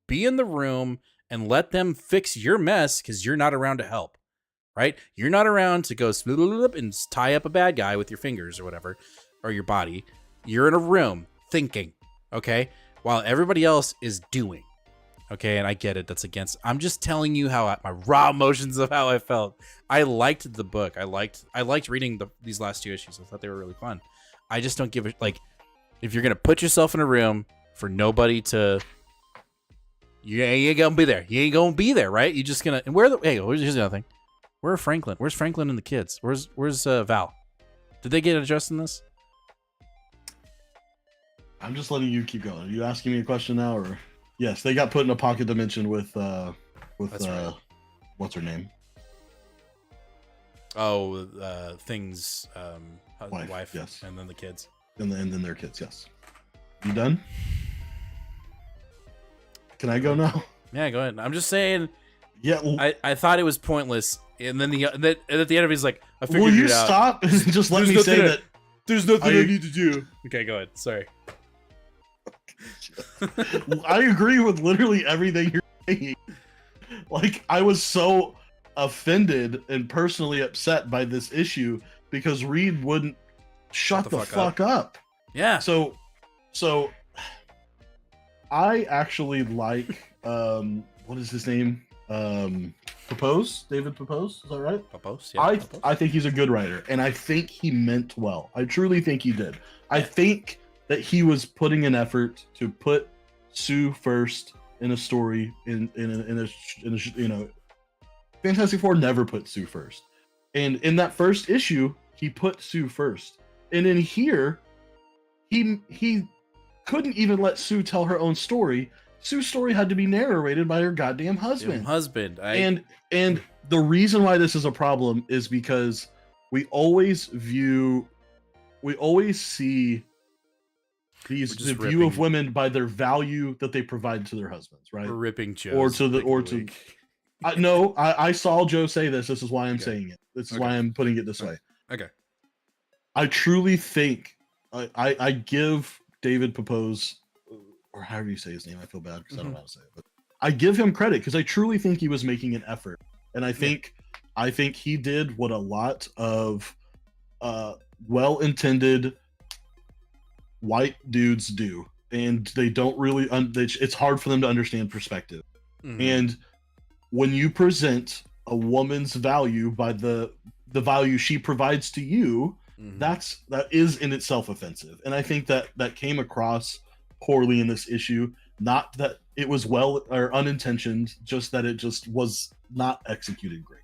be in the room, and let them fix your mess because you're not around to help, right? You're not around to go and tie up a bad guy with your fingers or whatever, or your body. You're in a room thinking, okay, while everybody else is doing. Okay, and I get it. That's against. I'm just telling you how my raw emotions of how I felt. I liked the book. I liked reading these last 2 issues. I thought they were really fun. I just don't give a like. If you're gonna put yourself in a room for nobody to, you ain't gonna be there. You ain't gonna be there, right? You just gonna. And here's the other thing. Where's Franklin? Where's Franklin and the kids? Where's Val? Did they get addressed in this? I'm just letting you keep going. Are you asking me a question now, or? Yes, they got put in a pocket dimension with right. What's her name? Oh, Thing's wife, yes, and then the kids, and then their kids. Yes. You done? Can I go now? Yeah, go ahead. I'm just saying. Yeah, I thought it was pointless, and then and at the end of it, he's like, "I figured will you it out." Stop? Just let me say that. There's nothing I need to do. Okay, go ahead. Sorry. I agree with literally everything you're saying. Like, I was so offended and personally upset by this issue because Reed wouldn't shut the fuck up. Yeah. So I actually like what is his name? Papose? David Papose? Is that right? Papose, yeah. I think he's a good writer, and I think he meant well. I truly think he did. I think that he was putting an effort to put Sue first in a story in a Fantastic Four never put Sue first. And in that first issue, he put Sue first. And in here, he couldn't even let Sue tell her own story. Sue's story had to be narrated by her goddamn husband. And the reason why this is a problem is because we always see the view of women by their value that they provide to their husbands, right? We're ripping Joe. I saw Joe say this. This is why I'm saying it. This is why I'm putting it this way. Okay. I truly think I give David Papose, or however you say his name, I feel bad because I don't know how to say it, but I give him credit because I truly think he was making an effort. And I think he did what a lot of well-intended white dudes do, and they don't really it's hard for them to understand perspective. And when you present a woman's value by the value she provides to you, that is in itself offensive. And I think that came across poorly in this issue. Not that it was well or unintentioned, just that it just was not executed great.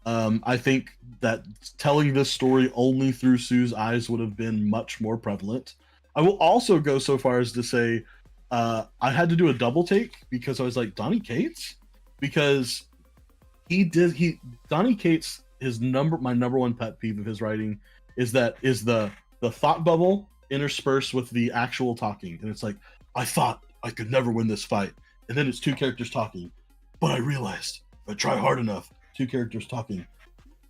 I think that telling this story only through Sue's eyes would have been much more prevalent. I will also go so far as to say I had to do a double take because I was like, Donny Cates? Because Donny Cates, my number one pet peeve of his writing is the thought bubble interspersed with the actual talking. And it's like, I thought I could never win this fight. And then it's two characters talking. But I realized if I try hard enough, two characters talking,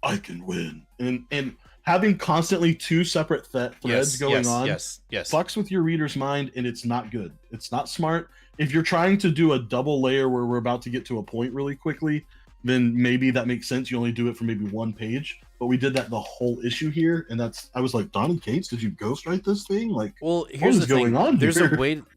I can win. And having constantly two separate threads going on fucks with your reader's mind, and it's not good. It's not smart. If you're trying to do a double layer where we're about to get to a point really quickly, then maybe that makes sense. You only do it for maybe one page. But we did that the whole issue here, and I was like, Donny Cates, did you ghostwrite this thing? Like, well, here's the thing.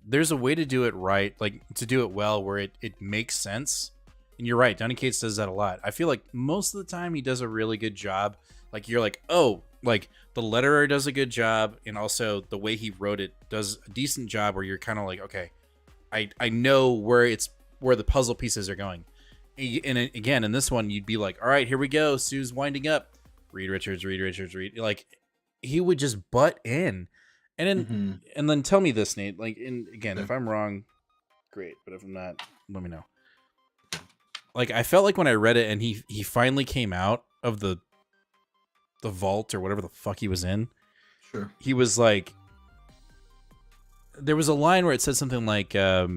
There's a way to do it right, like to do it well, where it makes sense. And you're right, Donny Cates does that a lot. I feel like most of the time he does a really good job. Like, you're like, oh, like the letterer does a good job, and also the way he wrote it does a decent job where you're kind of like, okay, I know where the puzzle pieces are going. And again, in this one, you'd be like, all right, here we go. Sue's winding up. Reed Richards. Like, he would just butt in. And then tell me this, Nate. Like, again, if I'm wrong, great. But if I'm not, let me know. Like, I felt like when I read it and he finally came out of the vault or whatever the fuck he was in. Sure. He was like, there was a line where it said something like, there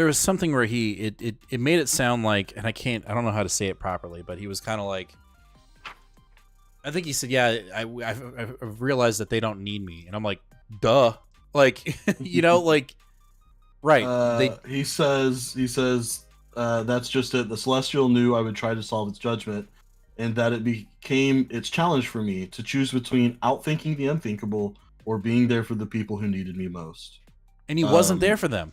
was something where it made it sound like, and I don't know how to say it properly, but he was kind of like, I think he said, yeah, I've realized that they don't need me. And I'm like, duh. Like, you know, like, right. He says, that's just it. The Celestial knew I would try to solve its judgment, and that it became its challenge for me to choose between outthinking the unthinkable or being there for the people who needed me most. And he wasn't there for them.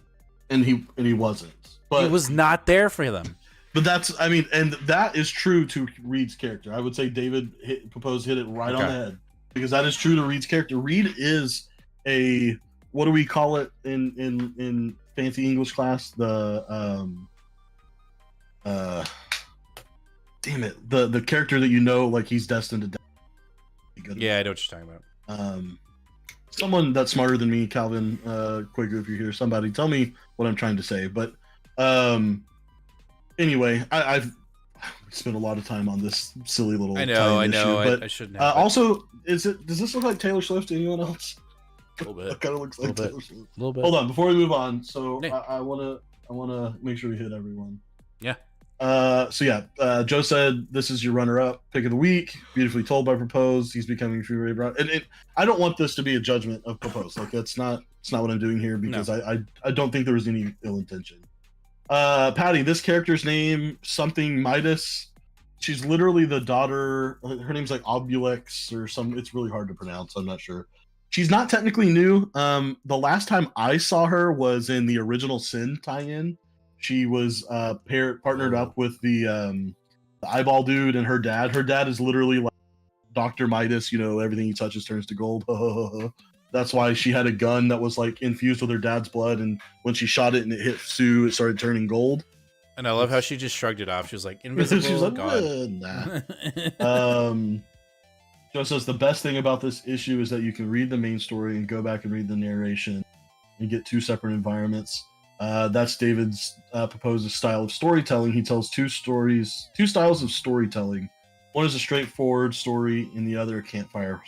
And he wasn't. But he was not there for them. But and that is true to Reed's character. I would say David hit it right on the head, because that is true to Reed's character. Reed is a, what do we call it in fancy English class? The damn it, the character that, you know, like he's destined to die. Yeah, I know what you're talking about. Someone that's smarter than me, Calvin Quaker, if you're here, somebody tell me what I'm trying to say. But anyway, I've spent a lot of time on this silly little. I know. Issue, but I shouldn't have. Also, does this look like Taylor Swift to anyone else? A little bit. It kind of looks like Taylor Swift. A little bit. Hold on, before we move on. So Nick. I wanna make sure we hit everyone. Yeah. Joe said this is your runner-up pick of the week. Beautifully told by Propose. He's becoming Fury Brown. And I don't want this to be a judgment of Propose. Like, it's not what I'm doing here, because I don't think there was any ill intention. Patty, this character's name, something Midas. She's literally the daughter. Her name's like Obulix or some. It's really hard to pronounce. I'm not sure. She's not technically new. The last time I saw her was in the original Sin tie-in. She was partnered up with the eyeball dude and her dad. Her dad is literally like Dr. Midas. You know, everything he touches turns to gold. That's why she had a gun that was like infused with her dad's blood, and when she shot it and it hit Sue, it started turning gold. And I love how she just shrugged it off. She was like, invisible. She was like, God. nah. Joe says the best thing about this issue is that you can read the main story and go back and read the narration and get two separate environments. That's David's proposed style of storytelling. He tells two styles of storytelling. One is a straightforward story, and the other a campfire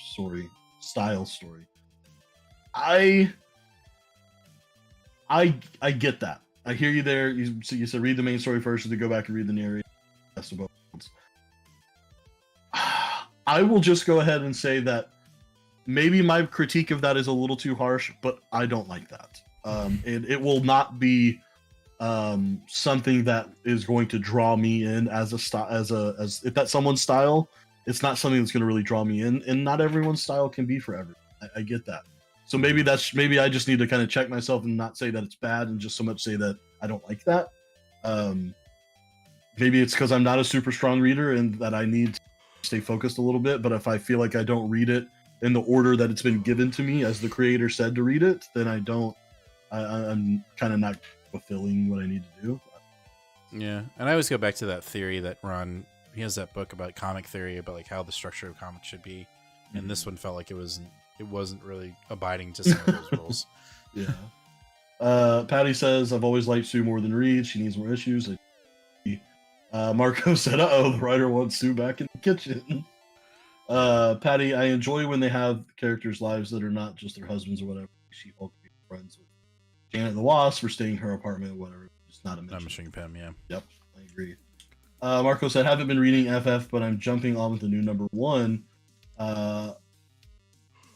style story. I get that. I hear you there. You said read the main story first, and then go back and read the narration. Best of both worlds. I will just go ahead and say that maybe my critique of that is a little too harsh, but I don't like that. It will not be something that is going to draw me in as if that's someone's style. It's not something that's going to really draw me in, and not everyone's style can be for everyone. I get that. So maybe I just need to kind of check myself and not say that it's bad, and just so much say that I don't like that. Maybe it's because I'm not a super strong reader and that I need to stay focused a little bit. But if I feel like I don't read it in the order that it's been given to me, as the creator said to read it, then I'm kind of not fulfilling what I need to do. Yeah, and I always go back to that theory that Ron, he has that book about comic theory, about like how the structure of comics should be, and this one felt like it wasn't really abiding to some of those rules. Yeah. Patty says, I've always liked Sue more than Reed. She needs more issues. Marco said, the writer wants Sue back in the kitchen. Patty, I enjoy when they have characters' lives that are not just their husbands or whatever. She-Hulk being friends with Janet the Wasp for staying in her apartment, whatever. Just not a mention. Not mentioning Pym, yeah. Yep, I agree. Marco said, haven't been reading FF, but I'm jumping on with the new number 1.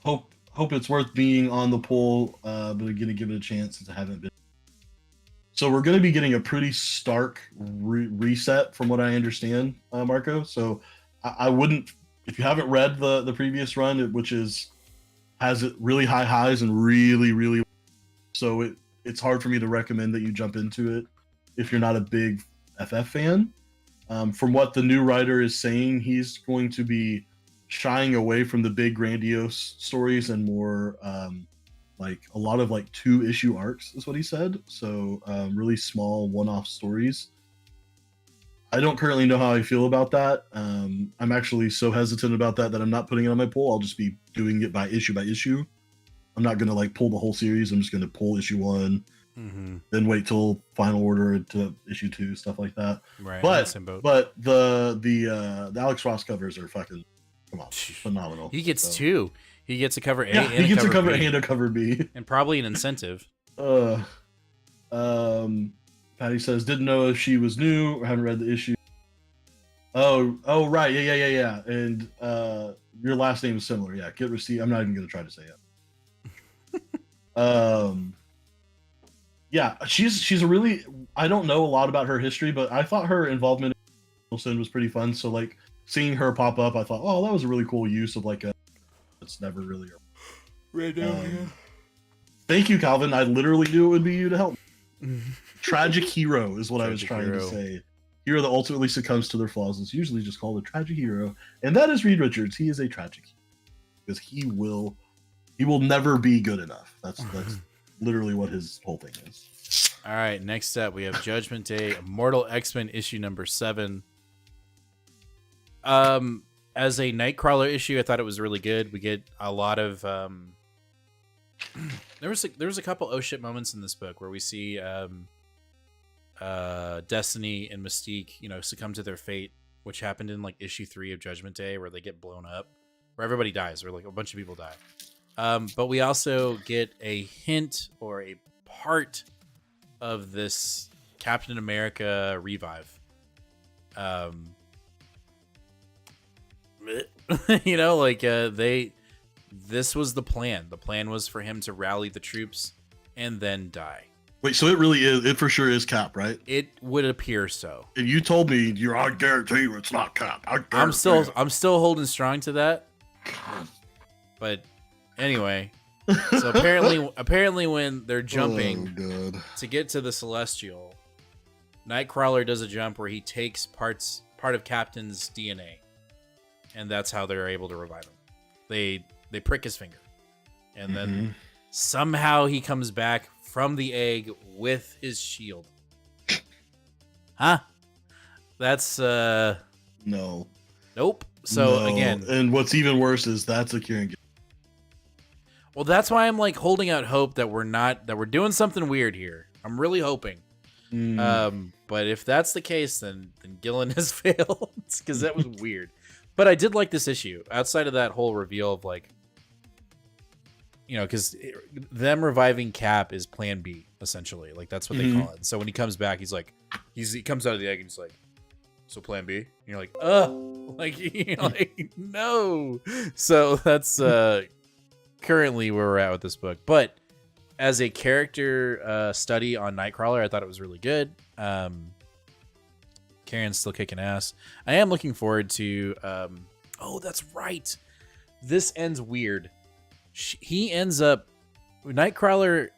Hope it's worth being on the poll, but I'm going to give it a chance since I haven't been. So we're going to be getting a pretty stark reset from what I understand, Marco. So I wouldn't, if you haven't read the previous run, which has it really high highs and really, really, so it's hard for me to recommend that you jump into it if you're not a big FF fan. From what the new writer is saying, he's going to be shying away from the big grandiose stories and more like a lot of like 2-issue arcs is what he said. So really small one-off stories. I don't currently know how I feel about that. I'm actually so hesitant about that I'm not putting it on my poll. I'll just be doing it by issue. I'm not gonna like pull the whole series. I'm just gonna pull issue 1, then wait till final order to issue 2, stuff like that. Right. But the Alex Ross covers are fucking phenomenal. He gets 2. He gets a cover A. Yeah, and he gets a cover B. A and a cover B, and probably an incentive. Patty says, didn't know if she was new or haven't read the issue. Oh, right. Yeah. And your last name is similar. Yeah, get receipt. I'm not even going to try to say it. Yeah, she's a really, I don't know a lot about her history, but I thought her involvement in Wilson was pretty fun. So like seeing her pop up, I thought, oh, that was a really cool use of like a, it's never really. Right now, yeah. Thank you, Calvin. I literally knew it would be you to help. Tragic hero is what I was trying to say. Hero that ultimately succumbs to their flaws is usually just called a tragic hero, and that is Reed Richards. He is a tragic hero because he will never be good enough. That's literally what his whole thing is. All right, next up we have Judgment Day, Immortal X-Men issue number 7. As a Nightcrawler issue, I thought it was really good. We get a lot of there was a couple oh shit moments in this book where we see Destiny and Mystique, succumb to their fate, which happened in like issue 3 of Judgment Day, where they get blown up, where everybody dies, or like a bunch of people die. But we also get a hint or a part of this Captain America revive. This was the plan. The plan was for him to rally the troops and then die. Wait, so it for sure is Cap, right? It would appear so. And you told me I guarantee you it's not Cap. I'm still holding strong to that. But anyway, so apparently when they're jumping to get to the Celestial, Nightcrawler does a jump where he takes part of Captain's DNA, and that's how they're able to revive him. They prick his finger, and then somehow he comes back from the egg with his shield. Huh? That's no. Nope. So again, and what's even worse is that's a Kieran. Well, that's why I'm like holding out hope that we're doing something weird here. I'm really hoping. But if that's the case, then Gillen has failed because that was weird. But I did like this issue outside of that whole reveal of like, because them reviving Cap is Plan B essentially. Like that's what they call it. So when he comes back, he's like, he comes out of the egg and he's like, so Plan B. And you're like, like no. So that's currently where we're at with this book. But as a character study on Nightcrawler, I thought it was really good. Karen's still kicking ass. I am looking forward to. Oh, that's right. This ends weird. Nightcrawler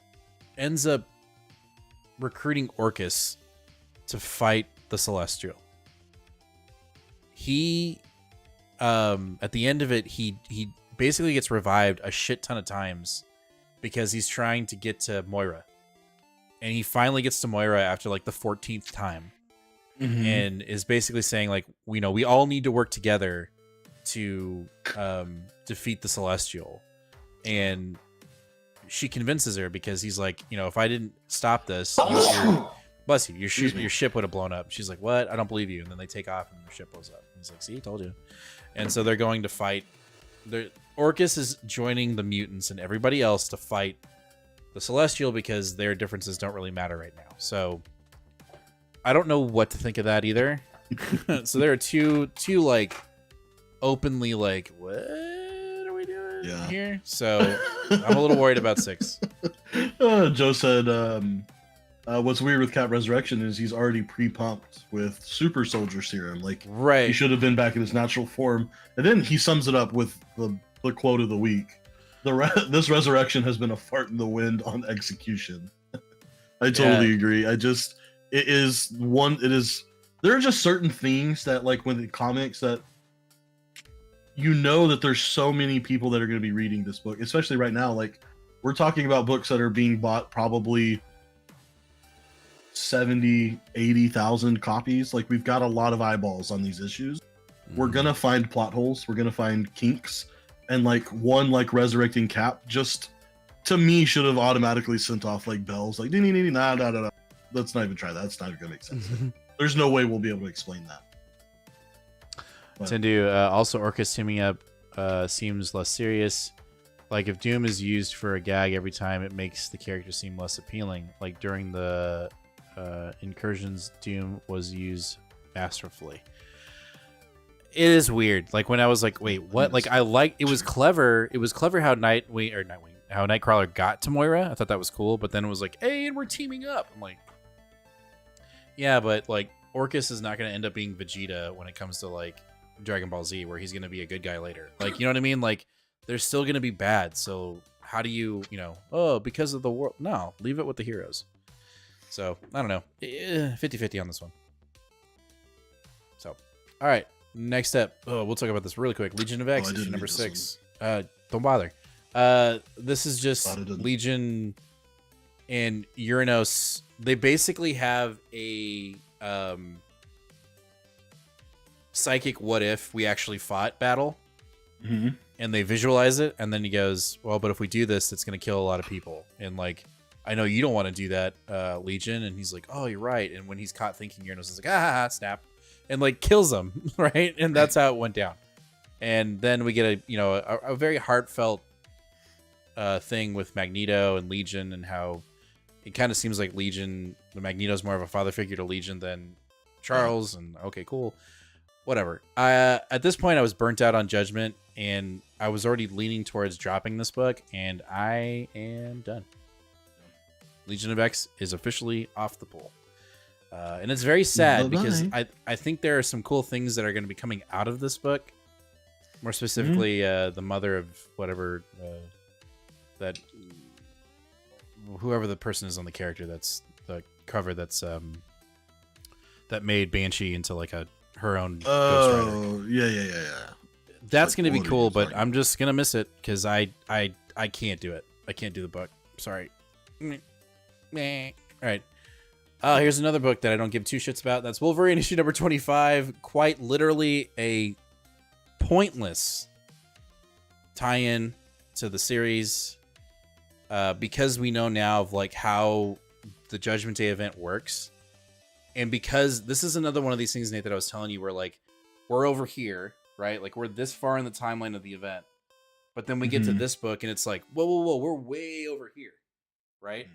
ends up recruiting Orcus to fight the Celestial. He, at the end of it, he basically gets revived a shit ton of times because he's trying to get to Moira, and he finally gets to Moira after like the 14th time. And is basically saying like, we all need to work together to defeat the Celestial. And she convinces her because he's like, if I didn't stop this, bless you, your ship would have blown up. She's like, what? I don't believe you. And then they take off and their ship blows up. He's like, see, I told you. And so they're going to fight. Orcus is joining the mutants and everybody else to fight the Celestial because their differences don't really matter right now. So I don't know what to think of that either. So there are two like openly like, what are we doing here? So I'm a little worried about 6. Joe said, what's weird with Cap Resurrection is he's already pre-pumped with super soldier serum. Like, right. He should have been back in his natural form. And then he sums it up with the quote of the week. This resurrection has been a fart in the wind on execution. I totally agree. There are just certain things that like when the comics that you know that there's so many people that are going to be reading this book, especially right now. Like, we're talking about books that are being bought probably 70, 80,000 copies. Like, we've got a lot of eyeballs on these issues. We're gonna find plot holes, we're gonna find kinks, and like one like resurrecting Cap just to me should have automatically sent off like bells, like nah. Let's not even try that. That's not even gonna make sense. There's no way we'll be able to explain that. Tendu, also Orcus teaming up seems less serious. Like, if Doom is used for a gag every time, it makes the character seem less appealing. Like, during the incursions, Doom was used masterfully. It is weird. Like, when I was like, wait, what? Like, it was clever. It was clever how how Nightcrawler got to Moira. I thought that was cool. But then it was like, hey, and we're teaming up. I'm like, yeah, but like, Orcus is not going to end up being Vegeta when it comes to like Dragon Ball Z, where he's going to be a good guy later. Like, you know what I mean? Like, they're still going to be bad. So how do you because of the world? No, leave it with the heroes. So I don't know. 50-50 on this one. So, all right. Next up, we'll talk about this really quick. Legion of X, issue number 6. Don't bother. This is just Legion and Uranos. They basically have a psychic what if we actually fought battle. Mm-hmm. And they visualize it, and then he goes, well, but if we do this, it's going to kill a lot of people. And like, I know you don't want to do that, Legion. And he's like, oh, you're right. And when he's caught thinking, Uranos is like, snap. And like kills him, right? And that's how it went down. And then we get a very heartfelt thing with Magneto and Legion, and how it kind of seems like Legion, the Magneto's more of a father figure to Legion than Charles. And okay, cool, whatever. At this point, I was burnt out on Judgment, and I was already leaning towards dropping this book, and I am done. Legion of X is officially off the pool. And it's very sad because I think there are some cool things that are going to be coming out of this book. More specifically, the mother of whatever that whoever the person is on the character that's the cover that's that made Banshee into like her own Ghost Rider. Oh, yeah. That's going to be cool, but I'm just going to miss it because I can't do it. I can't do the book. Sorry. All right. Here's another book that I don't give two shits about. That's Wolverine issue number 25. Quite literally a pointless tie-in to the series, because we know now of like how the Judgment Day event works, and because this is another one of these things, Nate, that I was telling you, where like we're over here, right? Like we're this far in the timeline of the event, but then we get to this book and it's like, whoa, we're way over here, right?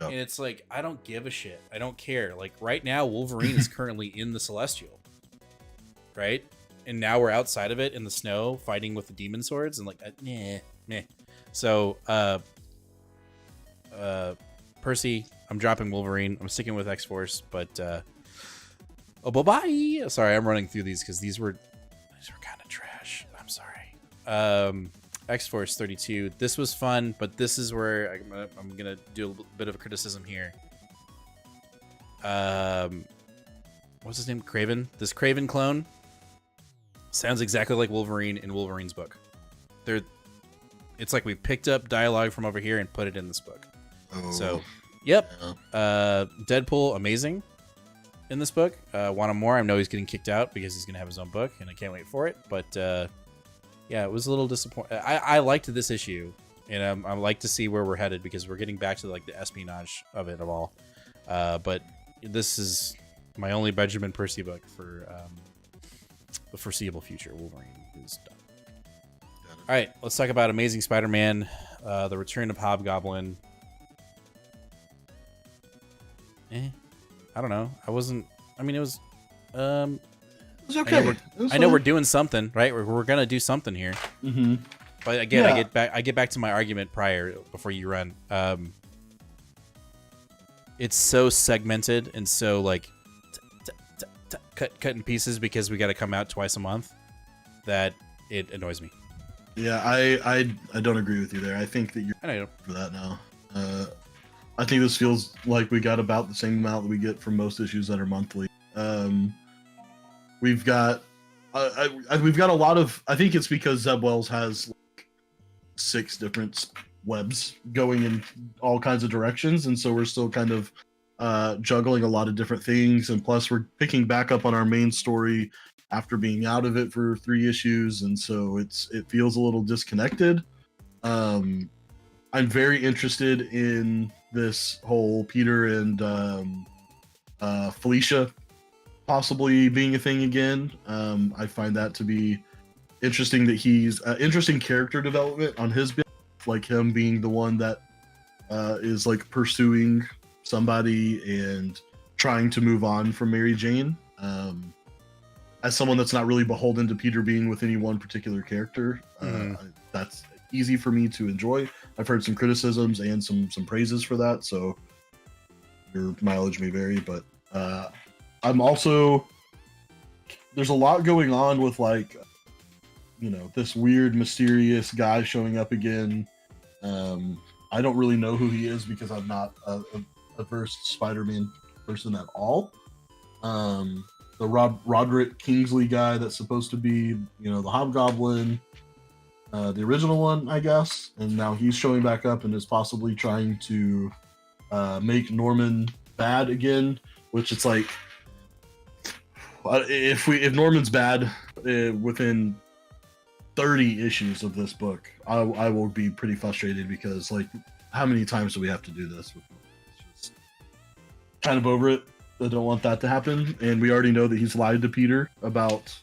Yep. And it's like, I don't give a shit. I don't care. Like right now, Wolverine is currently in the Celestial, right? And now we're outside of it in the snow fighting with the demon swords and like, meh. So, Percy, I'm dropping Wolverine. I'm sticking with X-Force, but, bye-bye. Sorry, I'm running through these because these were kind of trash. I'm sorry. X-Force 32. This was fun, but this is where I'm gonna do a bit of a criticism here. What's his name? Kraven. This Kraven clone sounds exactly like Wolverine in Wolverine's book. It's like we picked up dialogue from over here and put it in this book. So, yep. Yeah. Deadpool, amazing in this book. Want him more? I know he's getting kicked out because he's gonna have his own book, and I can't wait for it. But yeah, it was a little disappointing. I liked this issue, and I like to see where we're headed because we're getting back to like the espionage of it all. But this is my only Benjamin Percy book for the foreseeable future. Wolverine is done. All right, let's talk about Amazing Spider-Man, the Return of Hobgoblin. I don't know. It was okay. I know we're doing something, right? We're gonna do something here. Mm-hmm. But again, I get back to my argument before you run. It's so segmented and so like cut in pieces because we got to come out twice a month that it annoys me. Yeah, I don't agree with you there. I think that you're for that now. I think this feels like we got about the same amount that we get from most issues that are monthly. We've got we've got a lot of. I think it's because Zeb Wells has like 6 different webs going in all kinds of directions, and so we're still kind of juggling a lot of different things. And plus, we're picking back up on our main story after being out of it for 3 issues, and so it feels a little disconnected. I'm very interested in this whole Peter and Felicia possibly being a thing again. I find that to be interesting, that he's interesting character development on his bit, like him being the one that is like pursuing somebody and trying to move on from Mary Jane. As someone that's not really beholden to Peter being with any one particular character, that's easy for me to enjoy. I've heard some criticisms and some praises for that, so your mileage may vary, but I'm also, there's a lot going on with like, you know, this weird mysterious guy showing up again. I don't really know who he is because I'm not a versed Spider-Man person at all. The Roderick Kingsley guy that's supposed to be, you know, the Hobgoblin, the original one, I guess, and now he's showing back up and is possibly trying to make Norman bad again, which it's like, if Norman's bad within 30 issues of this book, I will be pretty frustrated, because like, how many times do we have to do this? It's just kind of over it. I don't want that to happen, and we already know that he's lied to Peter about,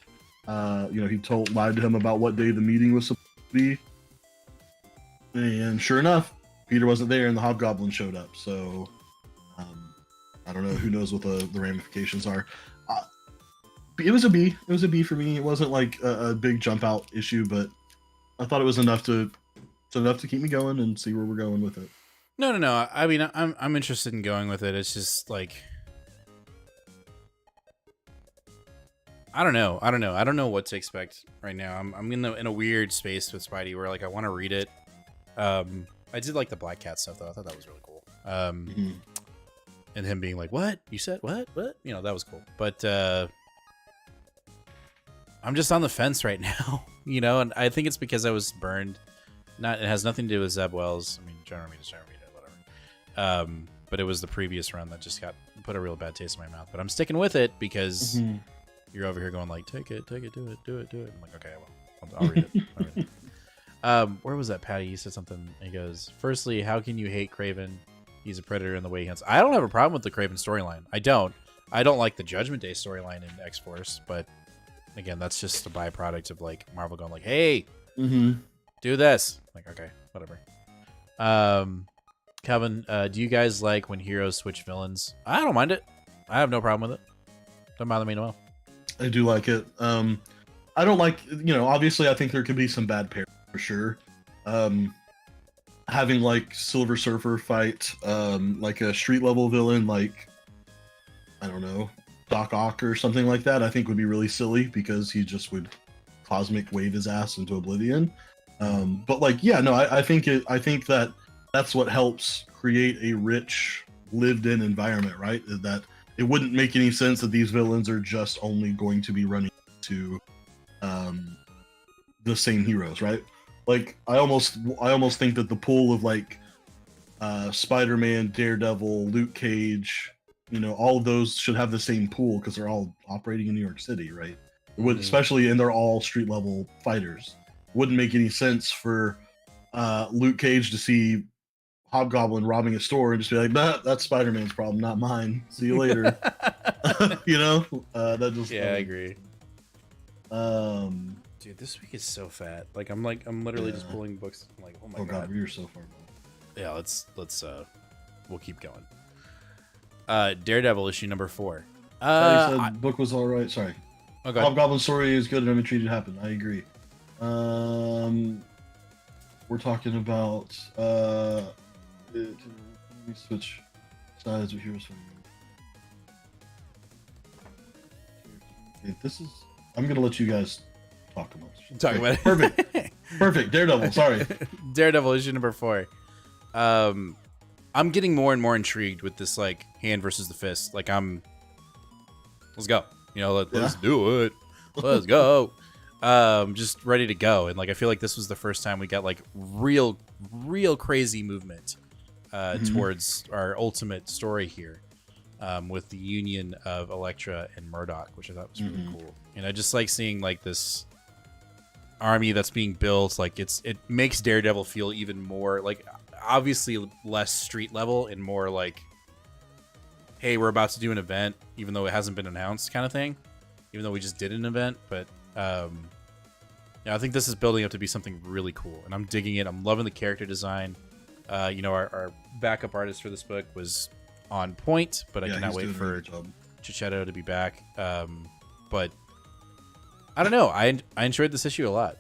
you know, he lied to him about what day the meeting was supposed to be, and sure enough, Peter wasn't there, and the Hobgoblin showed up. So, I don't know. Who knows what the ramifications are? It was a B. It was a B for me. It wasn't like a big jump out issue, but I thought it was enough to keep me going and see where we're going with it. No. I mean, I'm interested in going with it. It's just like, I don't know. I don't know what to expect right now. I'm in a weird space with Spidey where like I want to read it. I did like the Black Cat stuff though. I thought that was really cool. And him being like, "What? You said what? What?" You know, that was cool. But I'm just on the fence right now, you know, and I think it's because I was burned. It has nothing to do with Zeb Wells. I mean, John Romita, whatever. But it was the previous run that just put a real bad taste in my mouth. But I'm sticking with it because you're over here going like, take it, do it. I'm like, okay, well, I'll read it. Where was that, Patty? He said something. He goes, "Firstly, how can you hate Kraven? He's a predator in the way he hunts." I don't have a problem with the Kraven storyline. I don't like the Judgment Day storyline in X-Force, but again, that's just a byproduct of like Marvel going like, "Hey, do this." Like, okay, whatever. Kevin, do you guys like when heroes switch villains? I don't mind it. I have no problem with it. Don't bother me at all. I do like it. I don't like, you know, obviously I think there could be some bad pairs for sure. Having like Silver Surfer fight like a street level villain, like, I don't know, Doc Ock or something like that, I think would be really silly, because he just would cosmic wave his ass into oblivion. But like, yeah, no, I think that's what helps create a rich lived-in environment, right? That it wouldn't make any sense that these villains are just only going to be running to the same heroes, right? Like, I almost think that the pool of like Spider-Man, Daredevil, Luke Cage, you know, all of those should have the same pool, because they're all operating in New York City, right? It would, especially, and they're all street level fighters. Wouldn't make any sense for Luke Cage to see Hobgoblin robbing a store and just be like, that's Spider-Man's problem, not mine. See you later. You know, that just, I agree. Dude, this week is so fat. Like, I'm literally just pulling books. I'm like, oh my god, we're so far below. Yeah, let's we'll keep going. Daredevil issue number 4. The book was all right. Sorry. Okay. Hobgoblin story is good and I'm intrigued it happened. I agree. We're talking about let me switch sides of heroes. Okay, this is, I'm gonna let you guys talk amongst. Talk about it. Perfect. Daredevil. Sorry. Daredevil issue number 4. I'm getting more and more intrigued with this like hand versus the fist. Like, let's go. You know, let's do it. Let's go. Just ready to go. And like I feel like this was the first time we got like real crazy movement towards our ultimate story here. With the union of Elektra and Murdoch, which I thought was really cool. And I just like seeing like this army that's being built. Like it makes Daredevil feel even more like, obviously less street level and more like, hey, we're about to do an event, even though it hasn't been announced, kind of thing. Even though we just did an event, but yeah, I think this is building up to be something really cool, and I'm digging it. I'm loving the character design. Our backup artist for this book was on point, but I cannot wait for Chichetto to be back. But I don't know. I enjoyed this issue a lot.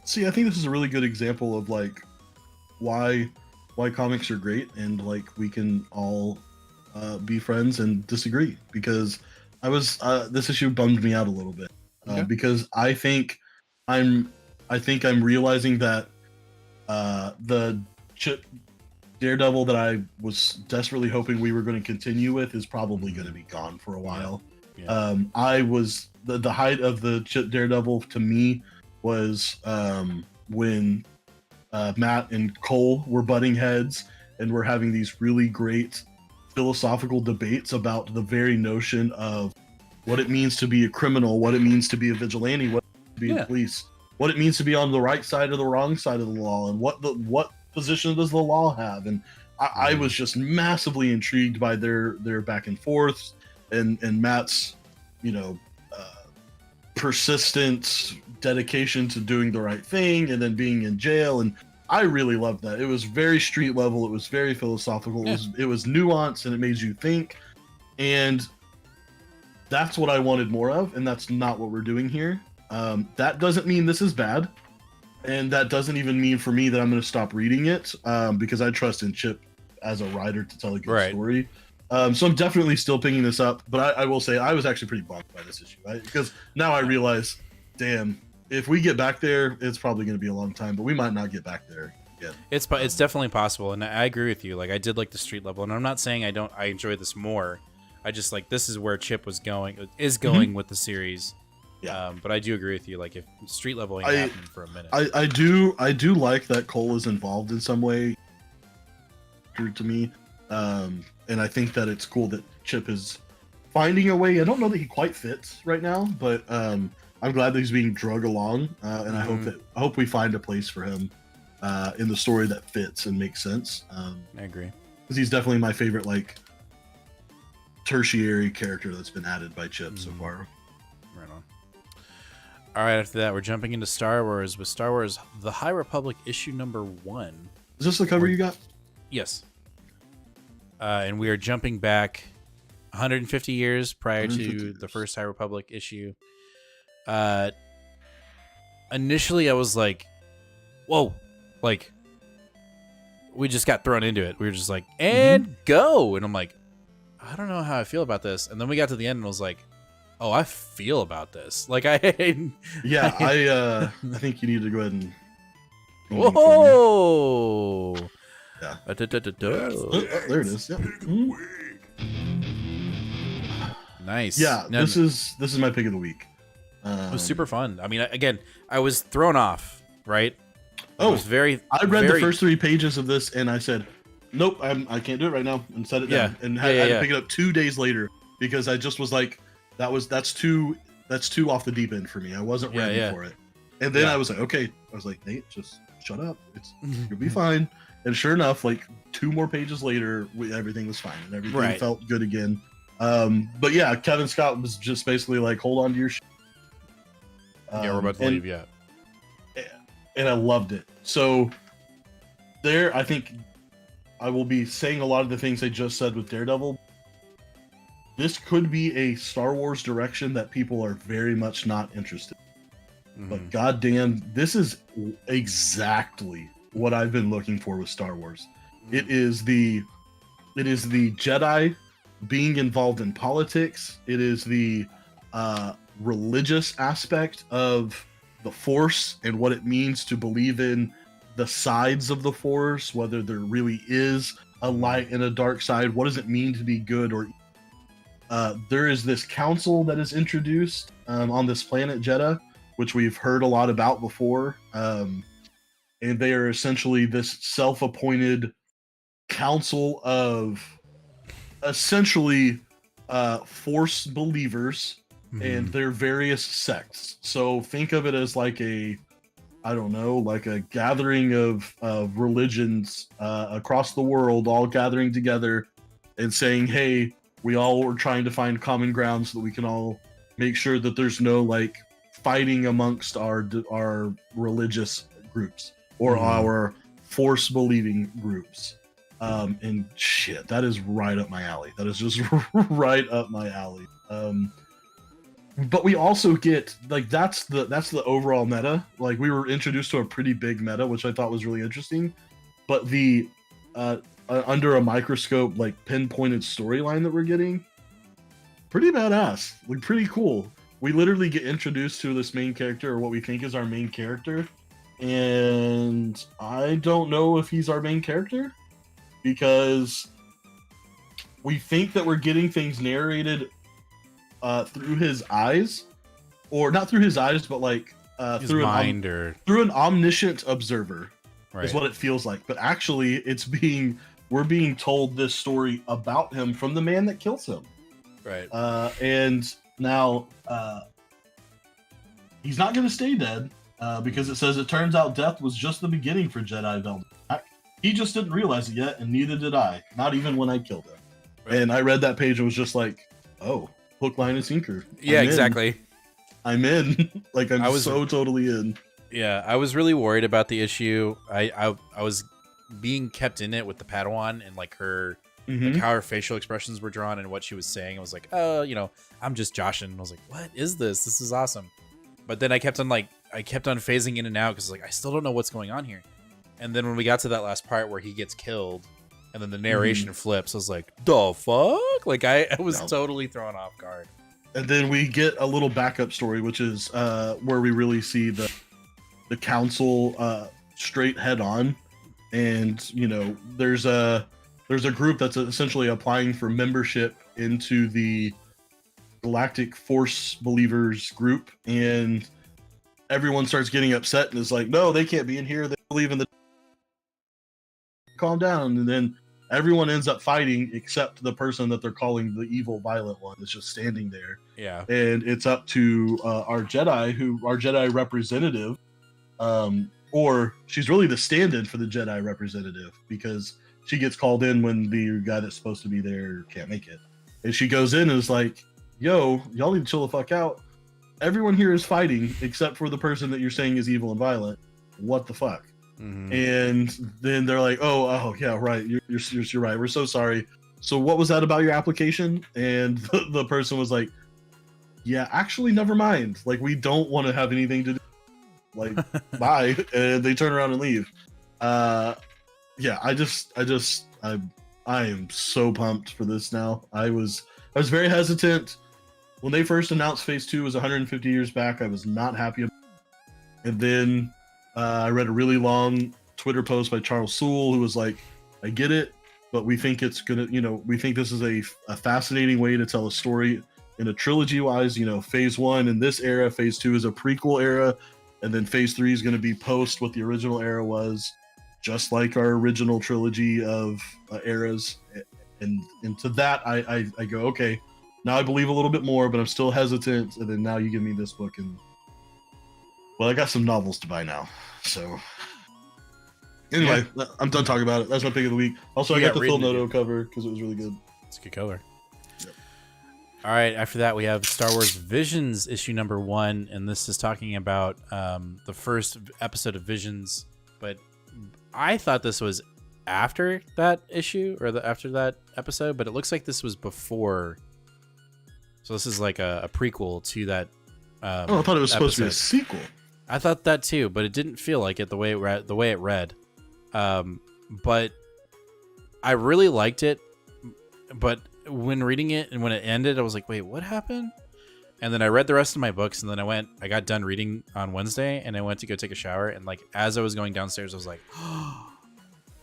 See, I think this is a really good example of like why comics are great, and like we can all be friends and disagree, because this issue bummed me out a little bit because I think I'm realizing that the Daredevil that I was desperately hoping we were going to continue with is probably going to be gone for a while. I was the height of the Daredevil to me was when Matt and Cole were butting heads and we're having these really great philosophical debates about the very notion of what it means to be a criminal, what it means to be a vigilante, what it means to be a police, what it means to be on the right side or the wrong side of the law, and what position does the law have. And I was just massively intrigued by their back and forths and Matt's persistent dedication to doing the right thing and then being in jail. And I really loved that. It was very street level. It was very philosophical. It was nuanced, and it made you think. And that's what I wanted more of, and that's not what we're doing here. That doesn't mean this is bad, and that doesn't even mean for me that I'm going to stop reading it, because I trust in Chip as a writer to tell a good story. So I'm definitely still picking this up, but I will say I was actually pretty bummed by this issue, right? Because now I realize, damn, if we get back there, it's probably going to be a long time, but we might not get back there again. It's definitely possible, and I agree with you. Like, I did like the street level, and I'm not saying I enjoy this more. I just like, this is where Chip is going with the series. Yeah. But I do agree with you. Like, if street level ain't happening for a minute, I do like that Cole is involved in some way. To me, and I think that it's cool that Chip is finding a way. I don't know that he quite fits right now, but I'm glad that he's being drug along, and I hope we find a place for him in the story that fits and makes sense. I agree, because he's definitely my favorite, like, tertiary character that's been added by Chip so far. Right on. All right, after that, we're jumping into Star Wars with Star Wars: The High Republic issue number 1. Is this the cover you got? Yes. And we are jumping back 150 years prior to the first High Republic issue. Initially, I was like, whoa, like, we just got thrown into it. We were just like, and go. And I'm like, I don't know how I feel about this. And then we got to the end and I was like, oh, I feel about this. Like, I think you need to go ahead and. Whoa. Yeah. There it is. Yeah. Nice. Yeah, now, this is my pick of the week. It was super fun. I mean, again, I was thrown off, right? I read the first 3 pages of this and I said, nope, I can't do it right now, and set it down. And I had to pick it up 2 days later because I just was like, that's too off the deep end for me. I wasn't ready for it. And then I was like, okay. I was like, Nate, just shut up. You'll be fine. And sure enough, like 2 more pages later, everything was fine and everything felt good again. But yeah, Kevin Scott was just basically like, hold on to your shit. We're about to leave, And I loved it. So there, I think I will be saying a lot of the things I just said with Daredevil. This could be a Star Wars direction that people are very much not interested in. But goddamn, this is exactly what I've been looking for with Star Wars. It is the Jedi being involved in politics. It is the religious aspect of the Force and what it means to believe in the sides of the Force, whether there really is a light and a dark side. What does it mean to be good or there is this council that is introduced on this planet Jeddah, which we've heard a lot about before. And they are essentially this self-appointed council of essentially Force believers and their various sects. So think of it as like a gathering of religions across the world, all gathering together and saying, hey, we all are trying to find common ground so that we can all make sure that there's no like fighting amongst our religious groups or our Force believing groups. And shit, that is right up my alley. That is just right up my alley. But we also get like that's the overall meta. Like we were introduced to a pretty big meta, which I thought was really interesting. But the under a microscope, like pinpointed storyline that we're getting, pretty badass. Like pretty cool. We literally get introduced to this main character, or what we think is our main character, and I don't know if he's our main character because we think that we're getting things narrated through his eyes, or not through his eyes, but like through through an omniscient observer, right, is what it feels like. But actually, we're being told this story about him from the man that kills him, right? And now he's not going to stay dead because it says it turns out death was just the beginning for Jedi Velvet. He just didn't realize it yet, and neither did I. Not even when I killed him. Right. And I read that page and was just like, oh. Hook, line, and sinker. Yeah, exactly. I'm in. Like I was so totally in. Yeah, I was really worried about the issue. I was being kept in it with the Padawan and like her, like how her facial expressions were drawn and what she was saying. I was like, oh, I'm just joshing. I was like, what is this? This is awesome. But then I kept on phasing in and out because like I still don't know what's going on here. And then when we got to that last part where he gets killed, and then the narration flips, I was like, the fuck? Like, I was totally thrown off guard. And then we get a little backup story, which is where we really see the council straight head on. And, there's a group that's essentially applying for membership into the Galactic Force Believers group. And everyone starts getting upset and is like, no, they can't be in here. They believe in the... Calm down. And then everyone ends up fighting except the person that they're calling the evil violent one is just standing there. Yeah. And it's up to our Jedi representative, or she's really the stand-in for the Jedi representative because she gets called in when the guy that's supposed to be there can't make it. And she goes in and is like, yo, y'all need to chill the fuck out. Everyone here is fighting except for the person that you're saying is evil and violent. What the fuck? And then they're like, oh yeah, right, you're right, we're so sorry. So what was that about your application? And the person was like, yeah, actually never mind, like we don't want to have anything to do, like bye. And they turn around and leave. I am so pumped for this now. I was very hesitant when they first announced phase 2 was 150 years back. I was not happy about it. And then I read a really long Twitter post by Charles Soule who was like, I get it, but we think it's gonna, we think this is a fascinating way to tell a story in a trilogy wise. Phase 1 in this era, phase 2 is a prequel era, and then phase 3 is going to be post what the original era was, just like our original trilogy of eras. And to that, I go, okay, now I believe a little bit more, but I'm still hesitant. And then now you give me this book, and well, I got some novels to buy now. So anyway, I'm done talking about it. That's my pick of the week. Also, I got the Phil Noto cover because it was really good. It's a good cover. Yep. All right. After that, we have Star Wars Visions issue number 1, and this is talking about the first episode of Visions. But I thought this was after that issue or after that episode, but it looks like this was before. So this is like a prequel to that. I thought it was supposed to be a sequel. I thought that too, but it didn't feel like it the way it read. But I really liked it. But when reading it and when it ended, I was like, wait, what happened? And then I read the rest of my books, and then I got done reading on Wednesday, and I went to go take a shower. And like as I was going downstairs, I was like,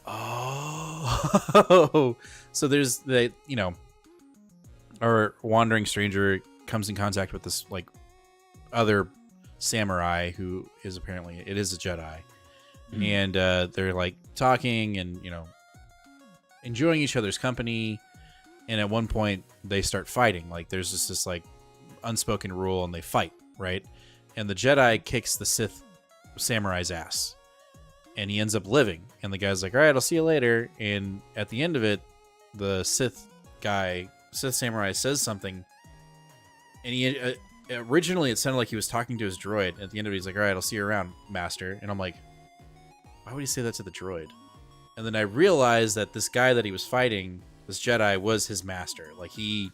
oh, so there's our wandering stranger comes in contact with this like other samurai who is apparently a Jedi, and they're like talking and enjoying each other's company, and at one point they start fighting. Like there's just this like unspoken rule, and they fight, right? And the Jedi kicks the Sith samurai's ass, and he ends up living. And the guy's like, "All right, I'll see you later." And at the end of it, the Sith samurai says something, and he originally it sounded like he was talking to his droid. At the end of it, he's like, "All right, I'll see you around, master." And I'm like, why would he say that to the droid? And then I realized that this guy that he was fighting, this Jedi, was his master. Like he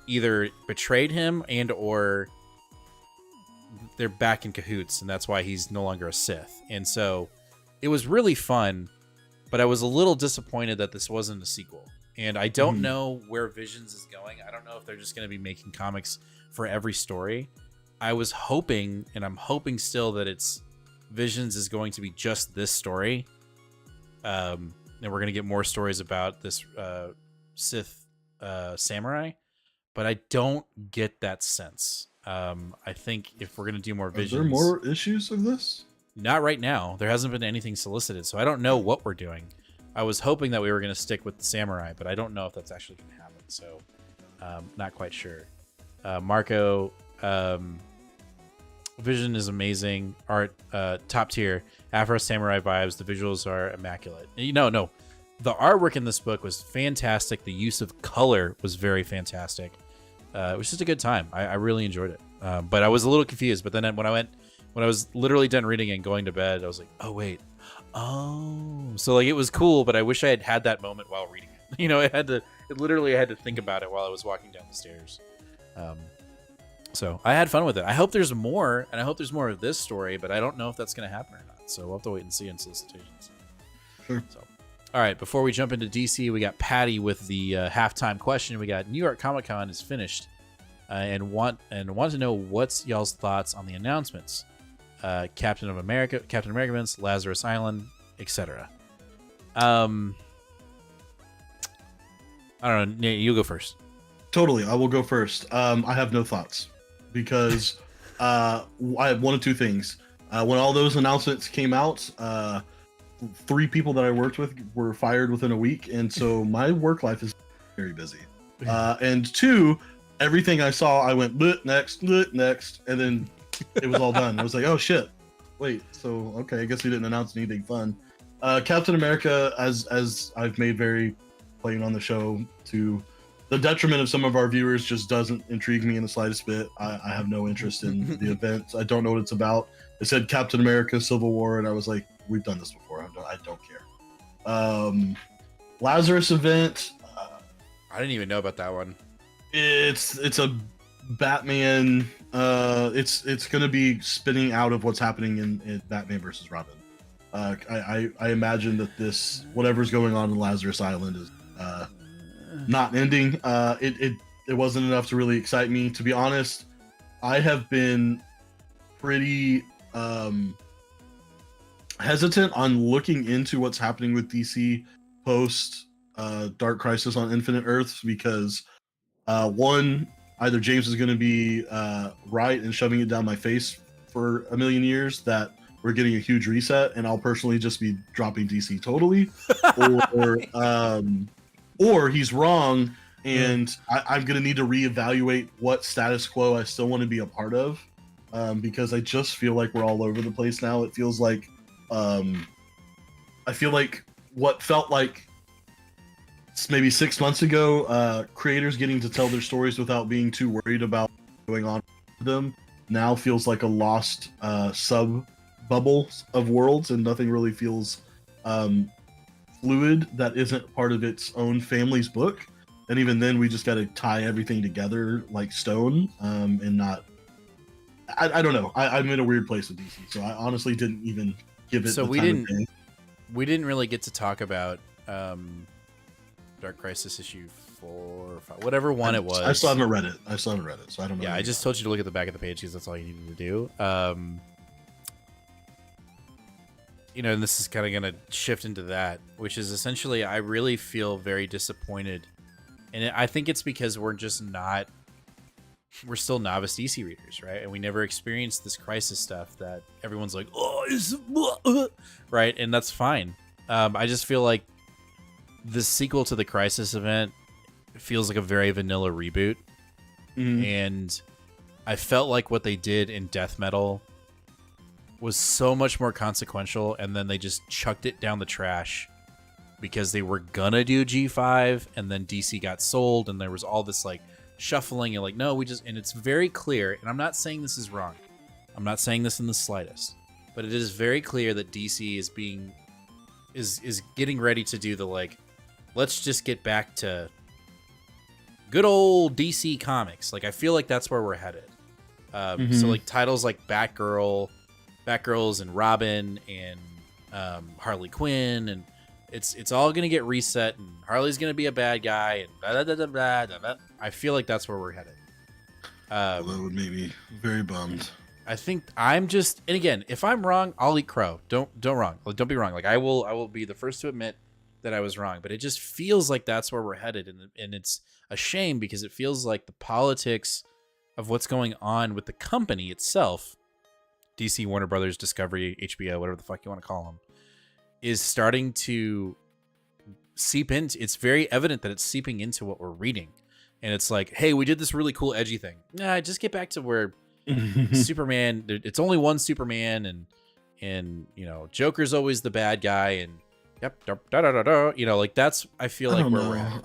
either betrayed him and or they're back in cahoots, and that's why he's no longer a Sith. And so it was really fun, but I was a little disappointed that this wasn't a sequel. And I don't know where Visions is going. I don't know if they're just going to be making comics for every story. I was hoping, and I'm hoping still, that it's Visions is going to be just this story. And we're going to get more stories about this Sith samurai. But I don't get that sense. I think if we're going to do more Visions... Are there more issues of this? Not right now. There hasn't been anything solicited, so I don't know what we're doing. I was hoping that we were going to stick with the samurai, but I don't know if that's actually going to happen, so not quite sure. Marco, Vision is amazing. Art, top tier. Afro Samurai vibes. The visuals are immaculate. No. The artwork in this book was fantastic. The use of color was very fantastic. It was just a good time. I really enjoyed it. But I was a little confused. But then when I was literally done reading and going to bed, I was like, oh, wait. Oh. So like it was cool, but I wish I had had that moment while reading it. I had to think about it while I was walking down the stairs. So I had fun with it. I hope there's more, and I hope there's more of this story, but I don't know if that's going to happen or not. So we'll have to wait and see in solicitations. Sure. So, all right, before we jump into DC, we got Patty with the halftime question. We got New York Comic Con is finished, and want to know what's y'all's thoughts on the announcements. Captain America events, Lazarus Island, etc. I don't know. You go first. Totally, I will go first. I have no thoughts because I have one of two things. When all those announcements came out, 3 people that I worked with were fired within a week, and so my work life is very busy. And 2, everything I saw, I went next, and then it was all done. I was like, oh shit, wait, so okay, I guess we didn't announce anything fun. Captain America, as I've made very plain on the show, to the detriment of some of our viewers, just doesn't intrigue me in the slightest bit. I have no interest in the event. I don't know what it's about. It said Captain America Civil War, and I was like, we've done this before. I don't care. Lazarus event. I didn't even know about that one. It's a Batman. It's going to be spinning out of what's happening in Batman versus Robin. I imagine that this whatever's going on in Lazarus Island is not ending. It wasn't enough to really excite me, to be honest. I have been pretty hesitant on looking into what's happening with DC post Dark Crisis on Infinite Earths because one, either James is going to be right and shoving it down my face for a million years that we're getting a huge reset, and I'll personally just be dropping DC totally, or he's wrong, and I'm going to need to reevaluate what status quo I still want to be a part of, because I just feel like we're all over the place now. It feels like, I feel like what felt like maybe 6 months ago, creators getting to tell their stories without being too worried about what's going on with them now feels like a lost sub bubble of worlds, and nothing really feels fluid that isn't part of its own family's book. And even then, we just got to tie everything together like stone, and not. I don't know. I'm in a weird place with DC, so I honestly didn't even give it. So the we time of day. we didn't really get to talk about Dark Crisis issue 4 or 5, whatever one it was. I still haven't read it. So I don't know. Yeah, I just told you to look at the back of the page because that's all you needed to do. And this is kind of going to shift into that, which is essentially I really feel very disappointed And I think it's because we're still novice DC readers, right? And we never experienced this crisis stuff that everyone's like, oh, right? And that's fine. I just feel like the sequel to the crisis event feels like a very vanilla reboot. And I felt like what they did in Death Metal was so much more consequential, and then they just chucked it down the trash because they were gonna do G5, and then DC got sold, and there was all this like shuffling and like, no, and it's very clear, and I'm not saying this is wrong. I'm not saying this in the slightest, but it is very clear that DC is getting ready to do the like, let's just get back to good old DC comics. Like, I feel like that's where we're headed. So like titles like Batgirls and Robin and Harley Quinn, and it's all gonna get reset, and Harley's gonna be a bad guy, and blah, blah, blah, blah, blah, blah. I feel like that's where we're headed. That would make me very bummed. I think I'm just, and again, if I'm wrong, I'll eat crow. Don't be wrong. Like I will be the first to admit that I was wrong, but it just feels like that's where we're headed, and it's a shame because it feels like the politics of what's going on with the company itself, DC, Warner Brothers, Discovery, HBO, whatever the fuck you want to call them, is starting to seep into. It's very evident that it's seeping into what we're reading, and it's like, hey, we did this really cool edgy thing. Nah, just get back to where Superman. It's only one Superman, and you know, Joker's always the bad guy, and yep, you know, like that's. I feel like where we're headed.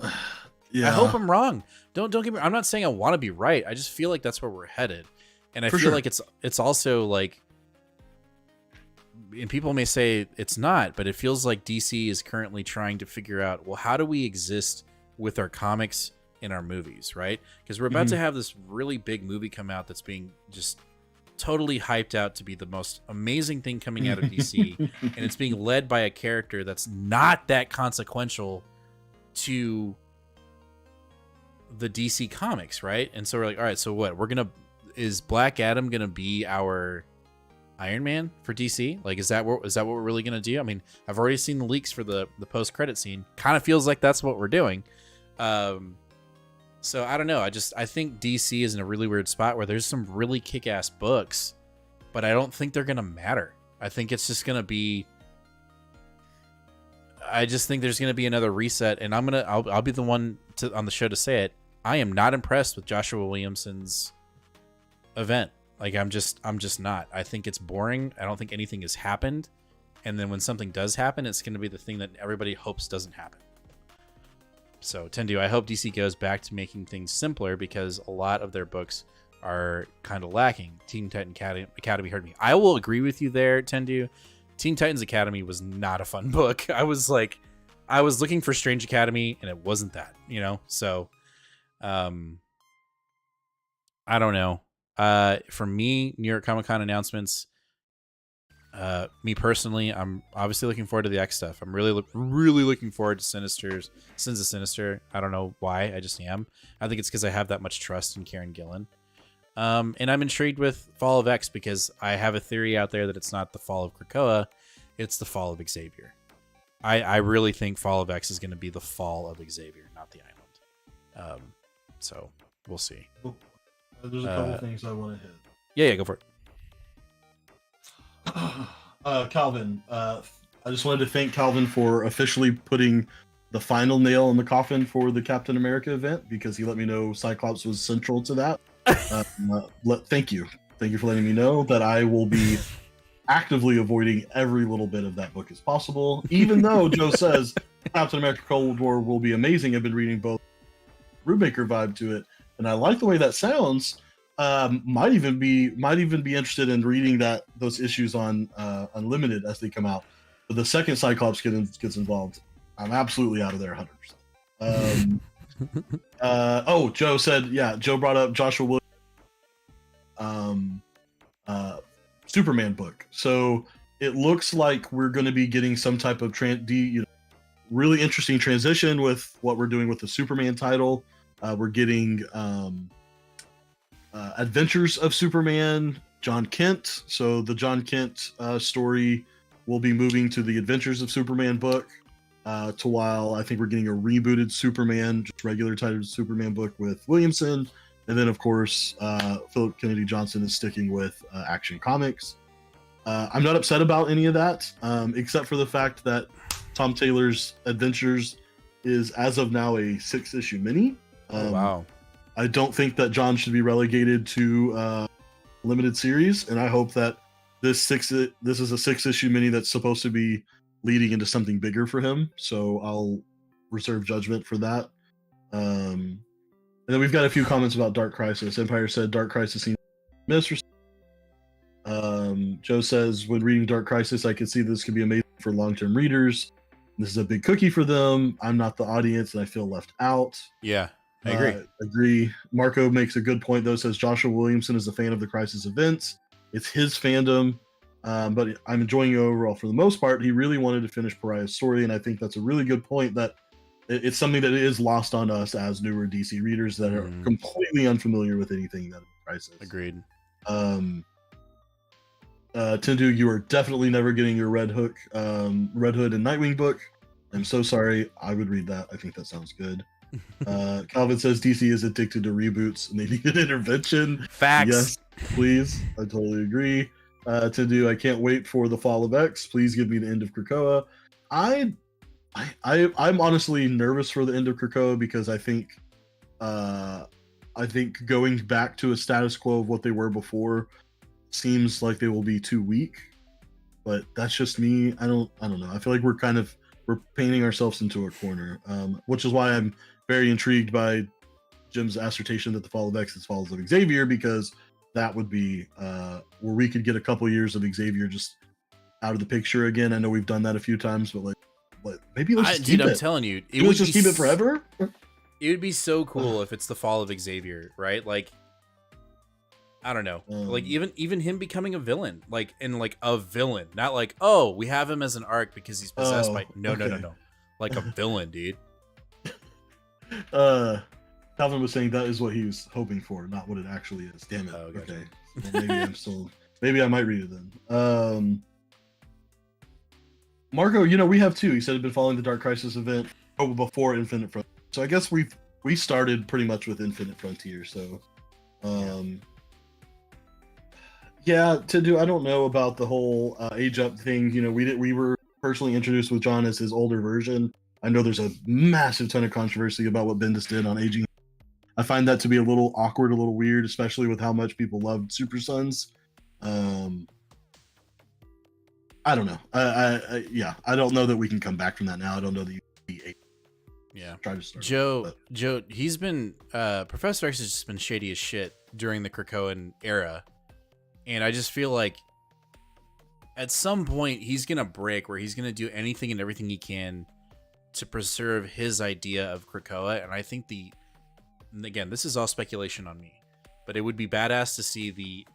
Yeah. I hope I'm wrong. Don't get me. I'm not saying I want to be right. I just feel like that's where we're headed, and I feel like it's also like, and people may say it's not, but it feels like DC is currently trying to figure out, well, how do we exist with our comics and our movies, right? Because we're about to have this really big movie come out that's being just totally hyped out to be the most amazing thing coming out of DC, and it's being led by a character that's not that consequential to the DC comics, right? And so we're like, all right, so what? Is Black Adam gonna be our Iron Man for DC? Like, is that what we're really gonna do? I mean, I've already seen the leaks for the post-credit scene. Kind of feels like that's what we're doing. So I don't know. I think DC is in a really weird spot where there's some really kick-ass books, but I don't think they're gonna matter. I think it's just gonna be. I just think there's gonna be another reset, and I'll be the one on the show to say it. I am not impressed with Joshua Williamson's event. Like, I'm just not. I think it's boring. I don't think anything has happened. And then when something does happen, it's going to be the thing that everybody hopes doesn't happen. So, Tendu, I hope DC goes back to making things simpler, because a lot of their books are kind of lacking. Teen Titan Academy hurt me. I will agree with you there, Tendu. Teen Titans Academy was not a fun book. I was looking for Strange Academy, and it wasn't that, you know? So, I don't know. For me, New York Comic Con announcements, me personally, I'm obviously looking forward to the X stuff. I'm really looking forward to Sins of Sinister. I don't know why, I just am. I think it's because I have that much trust in Kieran Gillen. And I'm intrigued with Fall of X, because I have a theory out there that it's not the fall of Krakoa, it's the fall of Xavier. I really think Fall of X is going to be the fall of Xavier, not the island. So we'll see. There's a couple things I want to hit. Yeah, go for it. Calvin, I just wanted to thank Calvin for officially putting the final nail in the coffin for the Captain America event, because he let me know Cyclops was central to that. Thank you. Thank you for letting me know that I will be actively avoiding every little bit of that book as possible, even though Joe says Captain America Cold War will be amazing. I've been reading both Brubaker vibe to it, and I like the way that sounds. Might even be interested in reading those issues on Unlimited as they come out. But the second Cyclops gets involved, I'm absolutely out of there 100%. Joe said, Joe brought up Joshua Williams Superman book. So it looks like we're going to be getting some type of really interesting transition with what we're doing with the Superman title. We're getting Adventures of Superman, John Kent. So the John Kent story will be moving to the Adventures of Superman book. to while I think we're getting a rebooted Superman, just regular titled Superman book with Williamson. And then, of course, Philip Kennedy Johnson is sticking with Action Comics. I'm not upset about any of that, except for the fact that Tom Taylor's Adventures is, as of now, a 6-issue mini. Oh, wow. I don't think that John should be relegated to limited series, and I hope that this is a 6-issue mini that's supposed to be leading into something bigger for him. So I'll reserve judgment for that. And then we've got a few comments about Dark Crisis. Empire said Dark Crisis seems missed. Joe says, when reading Dark Crisis, I could see this could be amazing for long-term readers. This is a big cookie for them. I'm not the audience and I feel left out. Yeah, I agree. Agree. Marco makes a good point, though. Says Joshua Williamson is a fan of the Crisis events. It's his fandom, but I'm enjoying it overall for the most part. He really wanted to finish Pariah's story, and I think that's a really good point, that it's something that is lost on us as newer DC readers that are completely unfamiliar with anything that is Crisis. Agreed. Tindu, you are definitely never getting your Red Hood and Nightwing book. I'm so sorry. I would read that. I think that sounds good. Calvin says DC is addicted to reboots and they need an intervention. Facts. Yes, please. I totally agree. Tindu, I can't wait for the fall of X. Please give me the end of Krakoa. I'm honestly nervous for the end of Krakoa because I think going back to a status quo of what they were before seems like they will be too weak, but that's just me. I don't know. I feel like we're painting ourselves into a corner, which is why I'm very intrigued by Jim's assertion that the fall of X is Falls of Xavier, because that would be where we could get a couple years of Xavier just out of the picture again. I know we've done that a few times, but maybe let's just keep it. I'm telling you, let's just keep it forever. It would be so cool if it's the fall of Xavier, right? Like, I don't know, like even him becoming a villain, like a villain, not like, oh, we have him as an arc because he's possessed by no, like a villain, dude. Calvin was saying that is what he was hoping for, not what it actually is. Damn it. Gotcha. Okay, well, maybe I might read it then. Marco, we have two. He said he'd been following the Dark Crisis event before Infinite Frontier, so I guess we started pretty much with Infinite Frontier. So, yeah, I don't know about the whole age up thing. We were personally introduced with John as his older version. I know there's a massive ton of controversy about what Bendis did on aging. I find that to be a little awkward, a little weird, especially with how much people loved Super Sons. I don't know. I don't know that we can come back from that now. I don't know that you can be try to start. Joe, he's been Professor X has just been shady as shit during the Krakoan era. And I just feel like at some point he's going to break where he's going to do anything and everything he can to preserve his idea of Krakoa. And I think and again, this is all speculation on me, but it would be badass to see the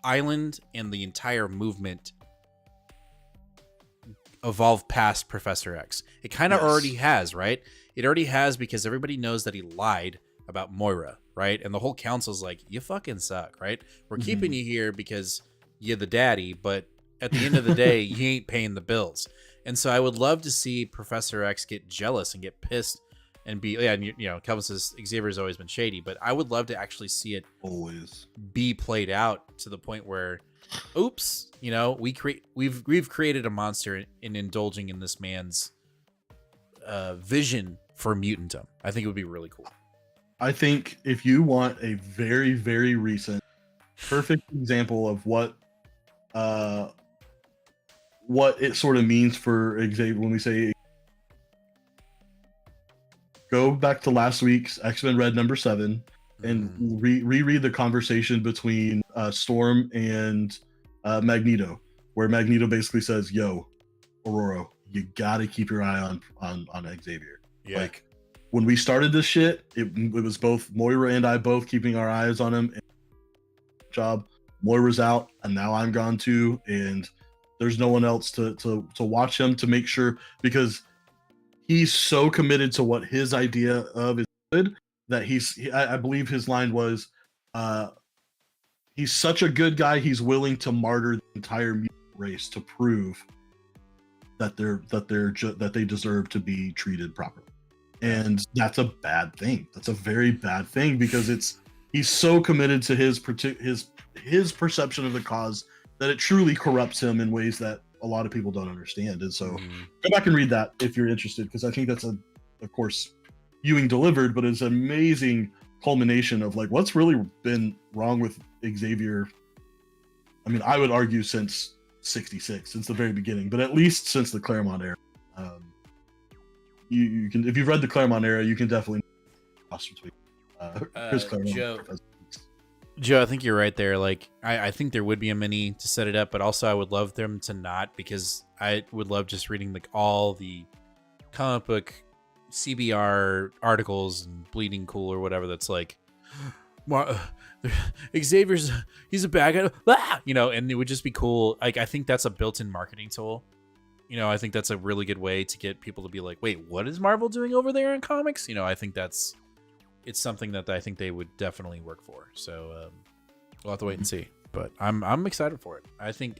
island and the entire movement evolve past Professor X. It kind of already has, right? It already has, because everybody knows that he lied about Moira, right? And the whole council's like, you fucking suck, right? We're keeping you here because you're the daddy, but at the end of the day, you ain't paying the bills. And so I would love to see Professor X get jealous and get pissed and be, Kelvin says Xavier's always been shady, but I would love to actually see it always be played out to the point where, oops, we've created a monster in indulging in this man's vision for mutantum. I think it would be really cool. I think if you want a very, very recent, perfect example of what it sort of means for Xavier when we say, go back to last week's X-Men Red #7 and reread the conversation between Storm and Magneto, where Magneto basically says, "Yo, Aurora, you gotta keep your eye on Xavier." Yeah. Like, when we started this shit, it was both Moira and I both keeping our eyes on him. Job, Moira's out, and now I'm gone too, and there's no one else to watch him, to make sure, because he's so committed to what his idea of is good that I believe his line was, he's such a good guy, he's willing to martyr the entire mutant race to prove that they deserve to be treated properly. And that's a bad thing. That's a very bad thing, because he's so committed to his perception of the cause that it truly corrupts him in ways that a lot of people don't understand. And so go back and read that if you're interested, because I think that's of course, Ewing delivered, but it's an amazing culmination of like what's really been wrong with Xavier. I mean, I would argue since '66, since the very beginning, but at least since the Claremont era. You can, if you've read the Claremont era, you can definitely cross between Chris Claremont. Joe, I think you're right there. Like, I think there would be a mini to set it up, but also I would love them to not, because I would love just reading like all the comic book CBR articles and Bleeding Cool or whatever that's like, Xavier's, he's a bad guy, and it would just be cool. Like, I think that's a built-in marketing tool. I think that's a really good way to get people to be like, wait, what is Marvel doing over there in comics? I think it's something that I think they would definitely work for. So we'll have to wait and see. But I'm excited for it. I think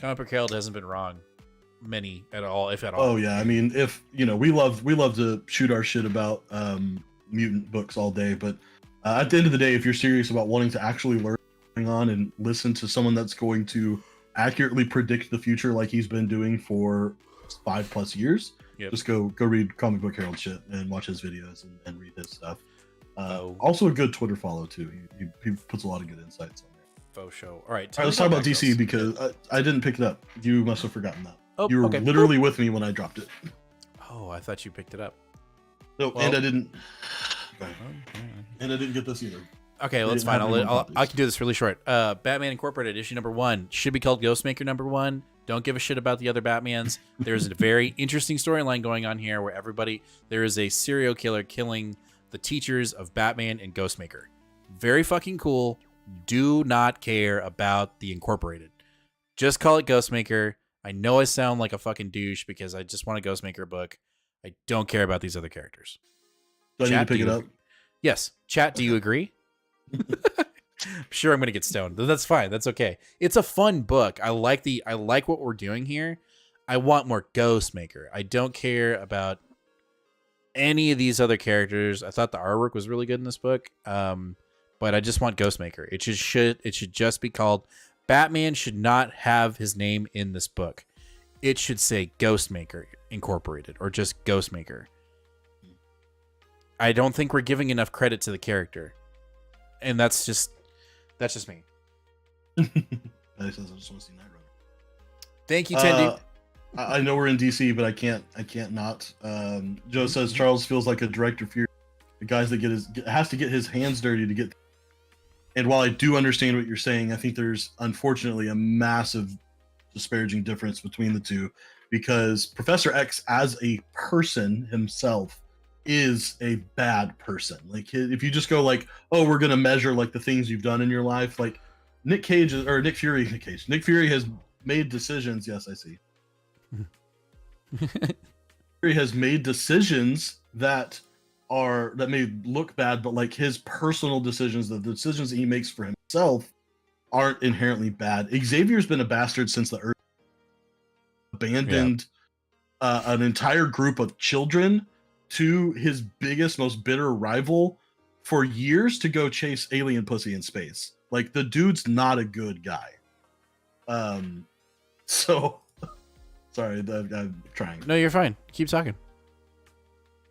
Comic Book Herald hasn't been wrong many at all, if at all. Oh yeah, I mean, if we love to shoot our shit about mutant books all day, but at the end of the day, if you're serious about wanting to actually learn what's going on and listen to someone that's going to accurately predict the future like he's been doing for 5+ years, just go read Comic Book Herald shit and watch his videos and read his stuff. Also a good Twitter follow too. He puts a lot of good insights on there. Faux show. All right, let's talk about DC because I didn't pick it up. You must have forgotten that. Oh, you were literally with me when I dropped it. Oh, I thought you picked it up. No, and I didn't. And I didn't get this either. Okay, well, that's fine. I can do this really short. Batman Incorporated issue #1 should be called Ghostmaker #1. Don't give a shit about the other Batmans. There's a very interesting storyline going on here where there is a serial killer killing the teachers of Batman and Ghostmaker. Very fucking cool. Do not care about the Incorporated. Just call it Ghostmaker. I know I sound like a fucking douche because I just want a Ghostmaker book. I don't care about these other characters. Do I need to pick it up? Yes. Chat, do you agree? I'm sure I'm gonna get stoned. That's fine. That's okay. It's a fun book. I like what we're doing here. I want more Ghostmaker. I don't care about any of these other characters. I thought the artwork was really good in this book. But I just want Ghostmaker. It should just be called Batman. Should not have his name in this book. It should say Ghostmaker Incorporated or just Ghostmaker. I don't think we're giving enough credit to the character. And that's just me. Thank you, Tendy. I know we're in DC, but I can't not. Joe says Charles feels like a director Fury. The guys that has to get his hands dirty to get. And while I do understand what you're saying, I think there's unfortunately a massive disparaging difference between the two, because Professor X as a person himself is a bad person. Like, if you just go like, oh, we're gonna measure like the things you've done in your life, like Nick Fury has made decisions. Yes, I see. Fury has made decisions that may look bad, but like his personal decisions, the decisions that he makes for himself, aren't inherently bad. Xavier's been a bastard since the Earth abandoned an entire group of children to his biggest, most bitter rival for years to go chase alien pussy in space. Like, the dude's not a good guy. So sorry, I'm trying. No, you're fine. Keep talking.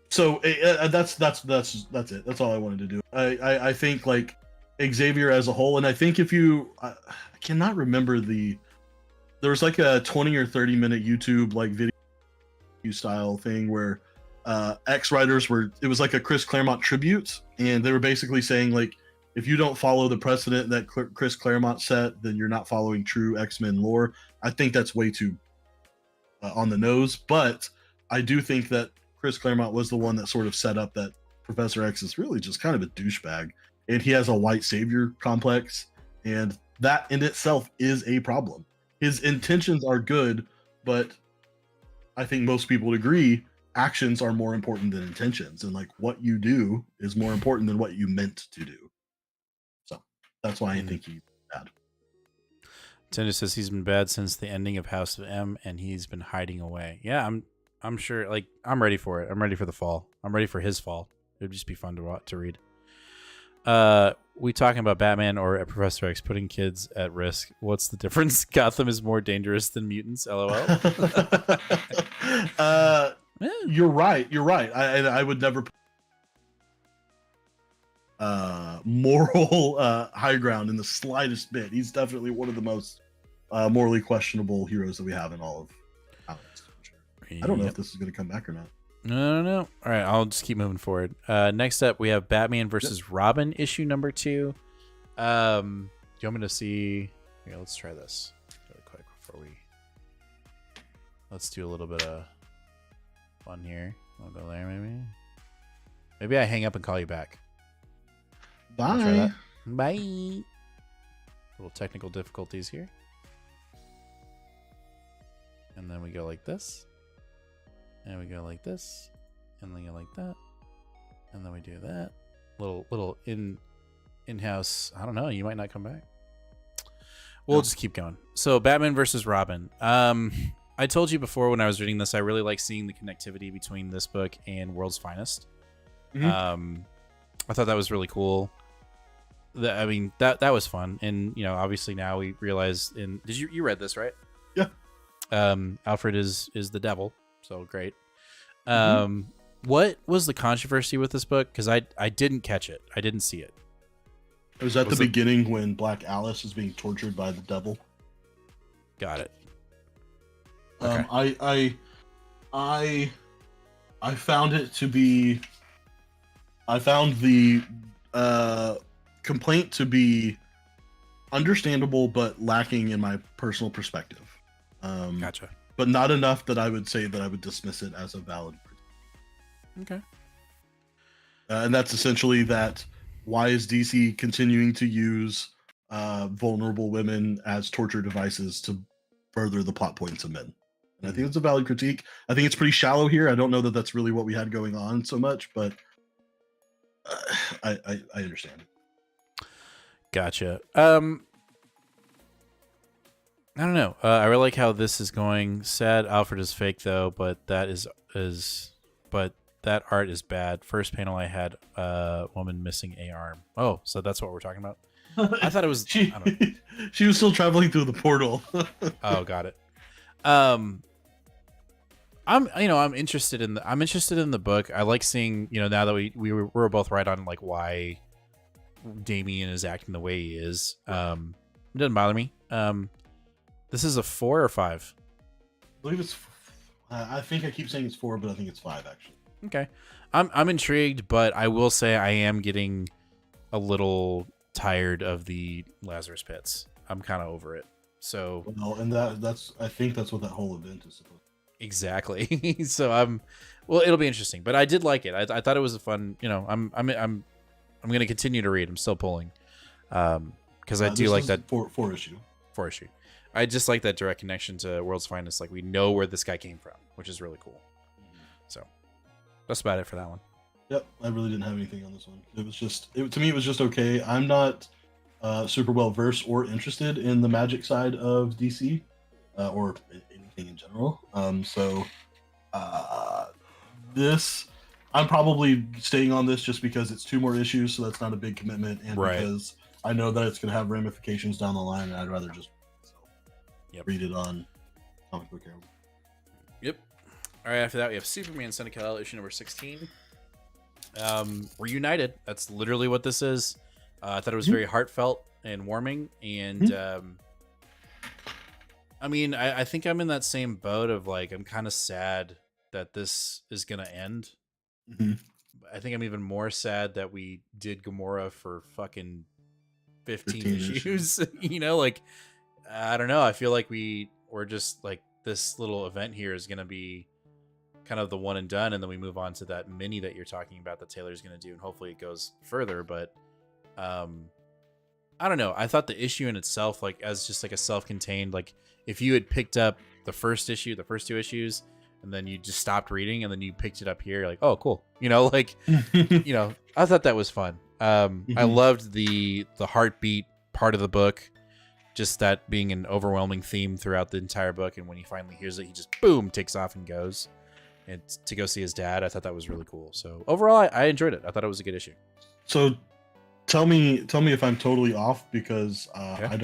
So that's it. That's all I wanted to do. I think like Xavier as a whole, and I think if you, I cannot remember there was like a 20 or 30 minute YouTube like video style thing where X writers it was like a Chris Claremont tribute, and they were basically saying like, if you don't follow the precedent that Chris Claremont set, then you're not following true X-Men lore. I think that's way too on the nose, but I do think that Chris Claremont was the one that sort of set up that Professor X is really just kind of a douchebag, and he has a white savior complex, and that in itself is a problem. His intentions are good, but I think most people would agree actions are more important than intentions, and like what you do is more important than what you meant to do. So that's why I think he's bad. Tinder says he's been bad since the ending of House of M, and he's been hiding away. Yeah, I'm sure. Like, I'm ready for it. I'm ready for the fall. I'm ready for his fall. It would just be fun to read. We talking about Batman or Professor X putting kids at risk? What's the difference? Gotham is more dangerous than mutants. LOL. You're right. I would never put moral high ground in the slightest bit. He's definitely one of the most morally questionable heroes that we have in all of Alex. Sure. I don't know if this is going to come back or not. No. All right, I'll just keep moving forward. Next up, we have Batman versus Robin, issue number 2. Do you want me to see? Yeah, let's try this really quick before we. Let's do a little bit of fun here. I'll go there, maybe. Maybe I hang up and call you back. Bye. Bye. Little technical difficulties here. And then we go like this. And we go like this. And then we go like that. And then we do that. Little in-house. I don't know. You might not come back. We'll just keep going. So Batman versus Robin. I told you before when I was reading this, I really like seeing the connectivity between this book and World's Finest. Mm-hmm. I thought that was really cool. That was fun. And, you know, obviously now we realize you read this, right? Yeah. Alfred is the devil. So great. Mm-hmm. What was the controversy with this book? Because I didn't catch it. I didn't see it. It was at the beginning when Black Alice is being tortured by the devil. Got it. Okay. I found it to be. I found the complaint to be understandable, but lacking in my personal perspective. Gotcha. But not enough that I would say that I would dismiss it as a valid critique. Okay. And that's essentially that. Why is DC continuing to use vulnerable women as torture devices to further the plot points of men? And I think it's a valid critique. I think it's pretty shallow here. I don't know that that's really what we had going on so much, but I understand. Gotcha. I don't know. I really like how this is going. Sad Alfred is fake though, but that but that art is bad. First panel I had a woman missing a arm. Oh, so that's what we're talking about. I thought it was she was still traveling through the portal. Oh, got it. I'm interested in the book. I like seeing, now that we were both right on like why Damian is acting the way he is. It doesn't bother me. This is a 4 or 5. I believe it's. I think I keep saying it's 4, but I think it's 5 actually. Okay, I'm intrigued, but I will say I am getting a little tired of the Lazarus pits. I'm kind of over it. So and that's I think that's what that whole event is supposed to be. Exactly. So it'll be interesting, but I did like it. I thought it was a fun. I'm going to continue to read. I'm still pulling, because I do like that 4 issue. 4 issue. I just like that direct connection to World's Finest. Like we know where this guy came from, which is really cool. So that's about it for that one. Yep, I really didn't have anything on this one. It was just to me it was just okay. I'm not super well versed or interested in the magic side of DC or anything in general. This I'm probably staying on this just because it's 2 more issues, so that's not a big commitment, and because I know that it's going to have ramifications down the line, and I'd rather just read it on Comic Book Herald. Yep. All right, after that we have Superman Syndicate issue number 16. Reunited. That's literally what this is. I thought it was very heartfelt and warming, and I think I'm in that same boat of like I'm kind of sad that this is gonna end. I think I'm even more sad that we did Gamora for fucking 15 issues. Like I don't know. I feel like we're just like this little event here is gonna be kind of the one and done, and then we move on to that mini that you're talking about that Taylor's going to do, and hopefully it goes further. But I don't know. I thought the issue in itself, like as just like a self-contained, like if you had picked up the first 2 issues, and then you just stopped reading, and then you picked it up here, you're like, oh, cool. I thought that was fun. I loved the heartbeat part of the book. just that being an overwhelming theme throughout the entire book, and when he finally hears it, he just boom takes off and goes and to go see his dad. I thought that was really cool. So overall, I enjoyed it. I thought it was a good issue. So tell me if I'm totally off, because Okay. I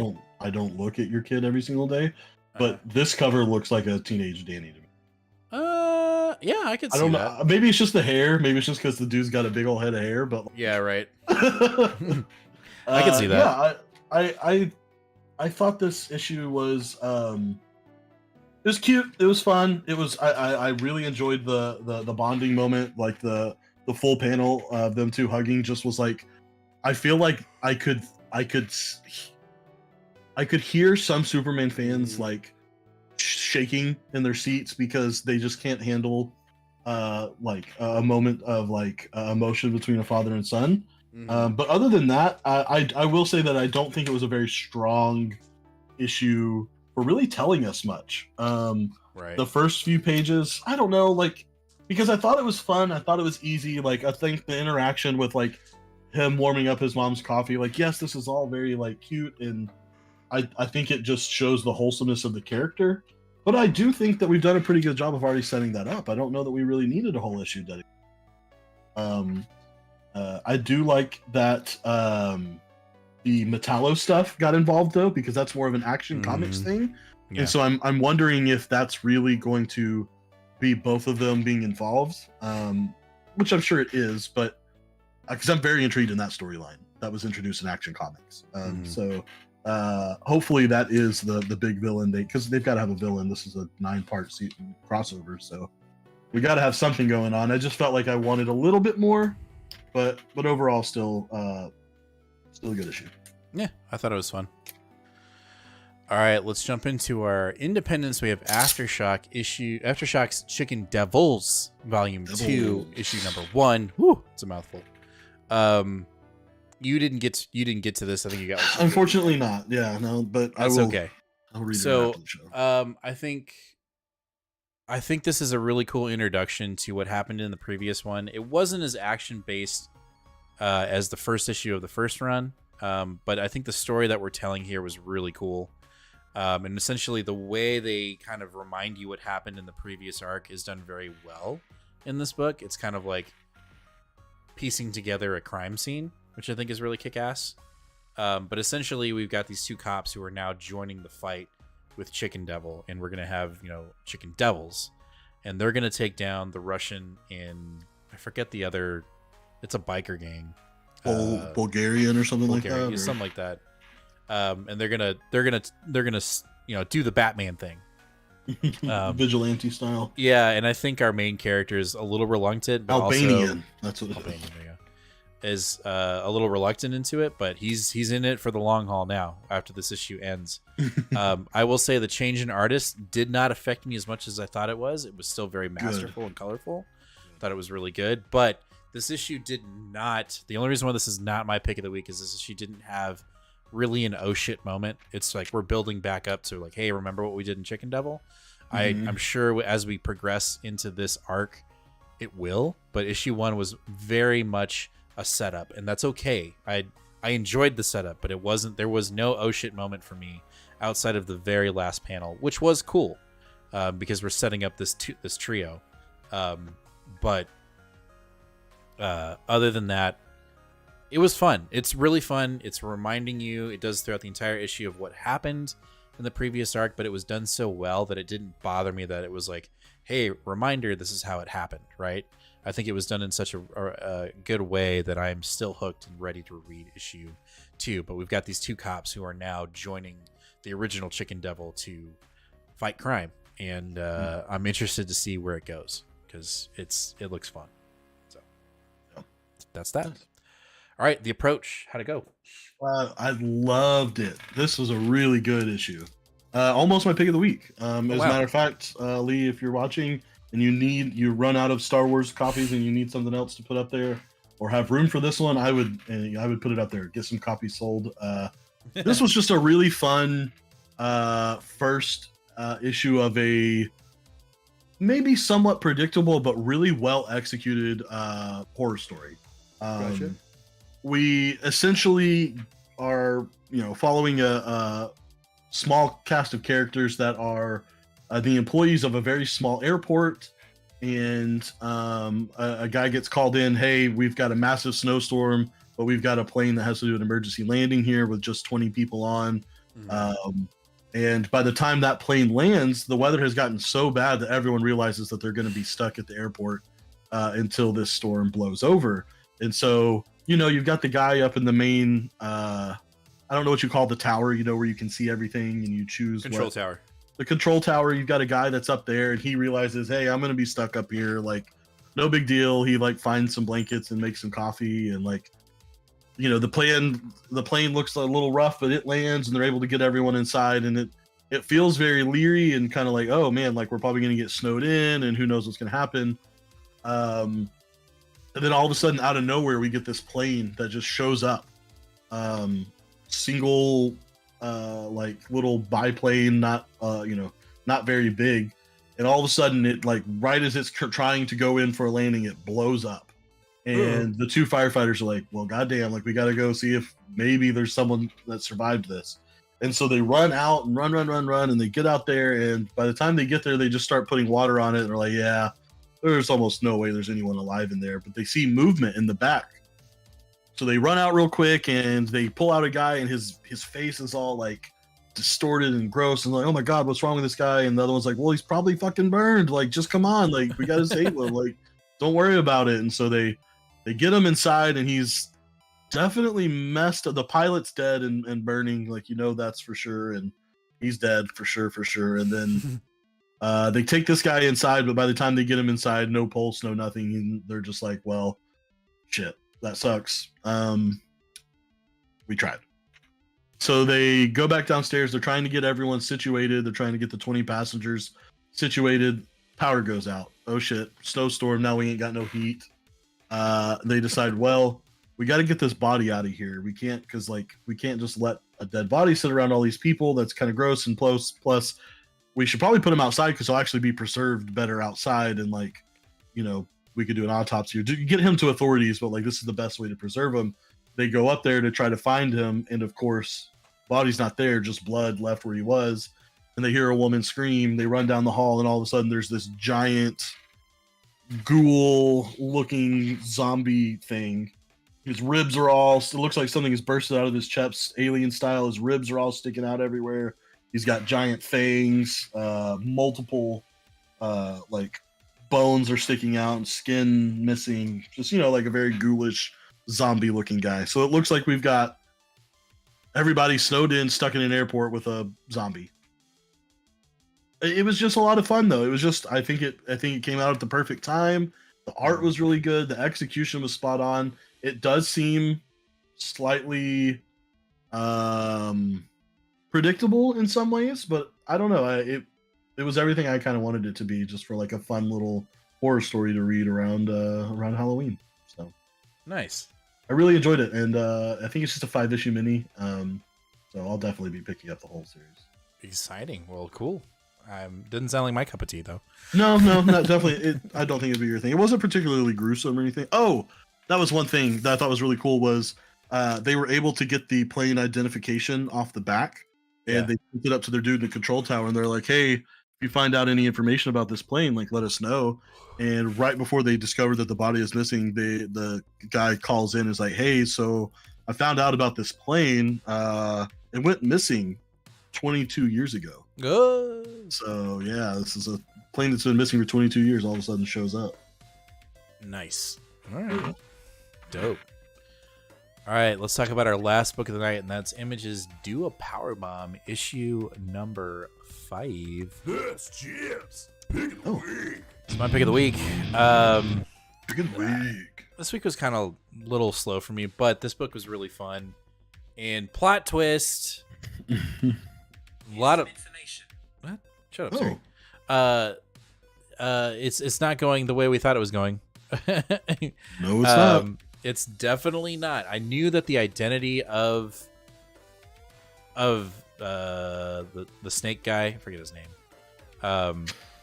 don't look at your kid every single day, but this cover looks like a teenage Danny to me. Yeah, I could see I don't that. know. Maybe it's just the hair. Maybe it's just because the dude's got a big old head of hair. But Yeah, right. I can see that. Yeah, I thought this issue was it was cute. It was fun. It was I really enjoyed the bonding moment, like the full panel of them two hugging. Just was like, I feel like I could hear some Superman fans like shaking in their seats because they just can't handle like a moment of like emotion between a father and son. But other than that, I will say that I don't think it was a very strong issue for really telling us much. Right. The first few pages, I don't know, like, because I thought it was fun, I thought it was easy. Like, I think the interaction with like him warming up his mom's coffee, like, yes, this is all very like cute, and I think it just shows the wholesomeness of the character. But I do think that we've done a pretty good job of already setting that up. I don't know that we really needed a whole issue dedicated. I do like that the Metallo stuff got involved though, because that's more of an Action Comics thing. Yeah. And so I'm wondering if that's really going to be both of them being involved, which I'm sure it is, but because I'm very intrigued in that storyline that was introduced in Action Comics. So hopefully that is the big villain, because they've got to have a villain. This is a 9-part crossover, so we got to have something going on. I just felt like I wanted a little bit more, but overall still a good issue. Yeah, I thought it was fun. All right, let's jump into our independence. We have Aftershocks Chicken Devils Volume 2, issue number 1. Whew, it's a mouthful. You didn't get to this. I think you got like Unfortunately not. Yeah, no, but that's okay. I'll read it after the show. I think this is a really cool introduction to what happened in the previous one. It wasn't as action based as the first issue of the first run, but I think the story that we're telling here was really cool. And essentially the way they kind of remind you what happened in the previous arc is done very well in this book. It's kind of like piecing together a crime scene, which I think is really kick-ass. But essentially we've got these two cops who are now joining the fight with Chicken Devil, and we're going to have, Chicken Devils, and they're going to take down the Russian and I forget the other, it's a biker gang. Bulgarian or something like that? Something like that. And they're gonna do the Batman thing, vigilante style. Yeah, and I think our main character is a little reluctant. But Albanian, that's what it Albanian, is a little reluctant into it, but he's in it for the long haul now. After this issue ends, I will say the change in artist did not affect me as much as I thought it was. It was still very masterful and colorful. Thought it was really good, but this issue did not. The only reason why this is not my pick of the week is this issue didn't have really an oh shit moment. It's like we're building back up to like, hey, remember what we did in Chicken Devil? I'm sure as we progress into this arc it will, but issue 1 was very much a setup, and that's okay. I enjoyed the setup, but there was no oh shit moment for me outside of the very last panel, which was cool because we're setting up this trio, but other than that, it was fun. It's really fun. It's reminding you, it does throughout the entire issue, of what happened in the previous arc, but it was done so well that it didn't bother me that it was like, hey, reminder, this is how it happened, right? I think it was done in such a good way that I am still hooked and ready to read issue 2. But we've got these two cops who are now joining the original Chicken Devil to fight crime, and I'm interested to see where it goes because it looks fun. So that's that. All right, The Approach. How'd it go? I loved it. This was a really good issue. Almost my pick of the week. As a matter of fact, Lee, if you're watching and you run out of Star Wars copies and you need something else to put up there or have room for this one, I would put it up there. Get some copies sold. This was just a really fun first issue of a maybe somewhat predictable but really well executed horror story. Gotcha. We essentially are, following small cast of characters that are the employees of a very small airport. And a guy gets called in, hey, we've got a massive snowstorm, but we've got a plane that has to do an emergency landing here with just 20 people on. And by the time that plane lands, the weather has gotten so bad that everyone realizes that they're going to be stuck at the airport until this storm blows over. And so, you know, you've got the guy up in the main, I don't know what you call the tower, you know, where you can see everything and you choose Control tower. The control tower. You've got a guy that's up there and he realizes, hey, I'm going to be stuck up here. Like, no big deal. He like finds some blankets and makes some coffee, and like, you know, the plane looks a little rough, but it lands and they're able to get everyone inside, and it feels very leery and kind of like, oh man, like we're probably going to get snowed in and who knows what's going to happen. And then all of a sudden out of nowhere, we get this plane that just shows up. Single, like little biplane, not, you know, not very big. And all of a sudden it like, right as it's trying to go in for a landing, it blows up. And the two firefighters are like, well, goddamn, like we got to go see if maybe there's someone that survived this. And so they run out and run, and they get out there. And by the time they get there, they just start putting water on it. And they're like, yeah, there's almost no way there's anyone alive in there. But they see movement in the back. So they run out real quick and they pull out a guy, and his face is all like distorted and gross. And like, oh my God, what's wrong with this guy? And the other one's like, well, he's probably fucking burned. Like, just come on. Like, we got to save him. Like, don't worry about it. And so they get him inside, and he's definitely messed up. The pilot's dead and burning, like, you know, that's for sure. And he's dead for sure. And then they take this guy inside, but by the time they get him inside, no pulse, no nothing. And they're just like, well, shit, that sucks. We tried. So they go back downstairs. They're trying to get everyone situated. They're trying to get the 20 passengers situated. Power goes out. Oh shit, snowstorm. Now we ain't got no heat. They decide, well, we got to get this body out of here. We can't just let a dead body sit around all these people. That's kind of gross. And plus we should probably put him outside because he'll actually be preserved better outside. And like, you know, we could do an autopsy or get him to authorities, but like, this is the best way to preserve him. They go up there to try to find him. And of course, body's not there, just blood left where he was. And they hear a woman scream. They run down the hall, and all of a sudden there's this giant ghoul looking zombie thing. His ribs are all, it looks like something has bursted out of his chest, alien style. His ribs are all sticking out everywhere. He's got giant fangs, multiple like bones are sticking out and skin missing. Just, you know, like a very ghoulish zombie looking guy. So it looks like we've got everybody snowed in, stuck in an airport with a zombie. It was just a lot of fun, though. It was just, I think it came out at the perfect time. The art was really good. The execution was spot on. It does seem slightly predictable in some ways, but I don't know. It was everything I kind of wanted it to be, just for like a fun little horror story to read around Halloween. So nice. I really enjoyed it, and I think it's just a 5-issue mini. So I'll definitely be picking up the whole series. Exciting. Well, cool. Didn't sound like my cup of tea, though. No, not definitely. I don't think it'd be your thing. It wasn't particularly gruesome or anything. Oh, that was one thing that I thought was really cool was they were able to get the plane identification off the back, and they sent it up to their dude in the control tower, and they're like, hey, if you find out any information about this plane, like, let us know. And right before they discovered that the body is missing, the guy calls in and is like, hey, so I found out about this plane. It went missing 22 years ago. So yeah, this is a plane that's been missing for 22 years. All of a sudden shows up. Nice. All right. Dope. All right, let's talk about our last book of the night, and that's Image's Do a Powerbomb, issue number 5. Yes, cheers. Pick of the week. It's my pick of the week. Pick of the week. This week was kind of a little slow for me, but this book was really fun. And plot twist. A lot of information. What? Shut up, sorry. It's not going the way we thought it was going. No, it's not. It's definitely not. I knew that the identity of the snake guy, I forget his name,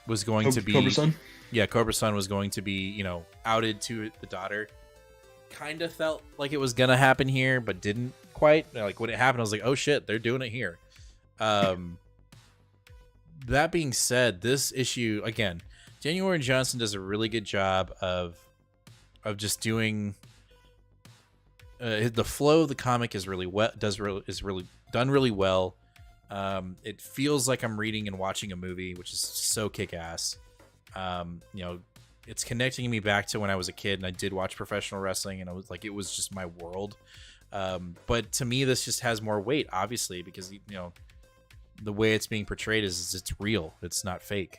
was going to be Cobra Sun? Yeah, Cobra Sun was going to be, you know, outed to the daughter. Kind of felt like it was gonna happen here, but didn't quite. Like when it happened, I was like, oh shit, they're doing it here. That being said, this issue again, Daniel Warren Johnson does a really good job of just doing the flow of the comic is really really done really well. It feels like I'm reading and watching a movie, which is so kick-ass. It's connecting me back to when I was a kid and I did watch professional wrestling, and I was like, it was just my world. But to me, this just has more weight, obviously, because the way it's being portrayed is it's real, it's not fake.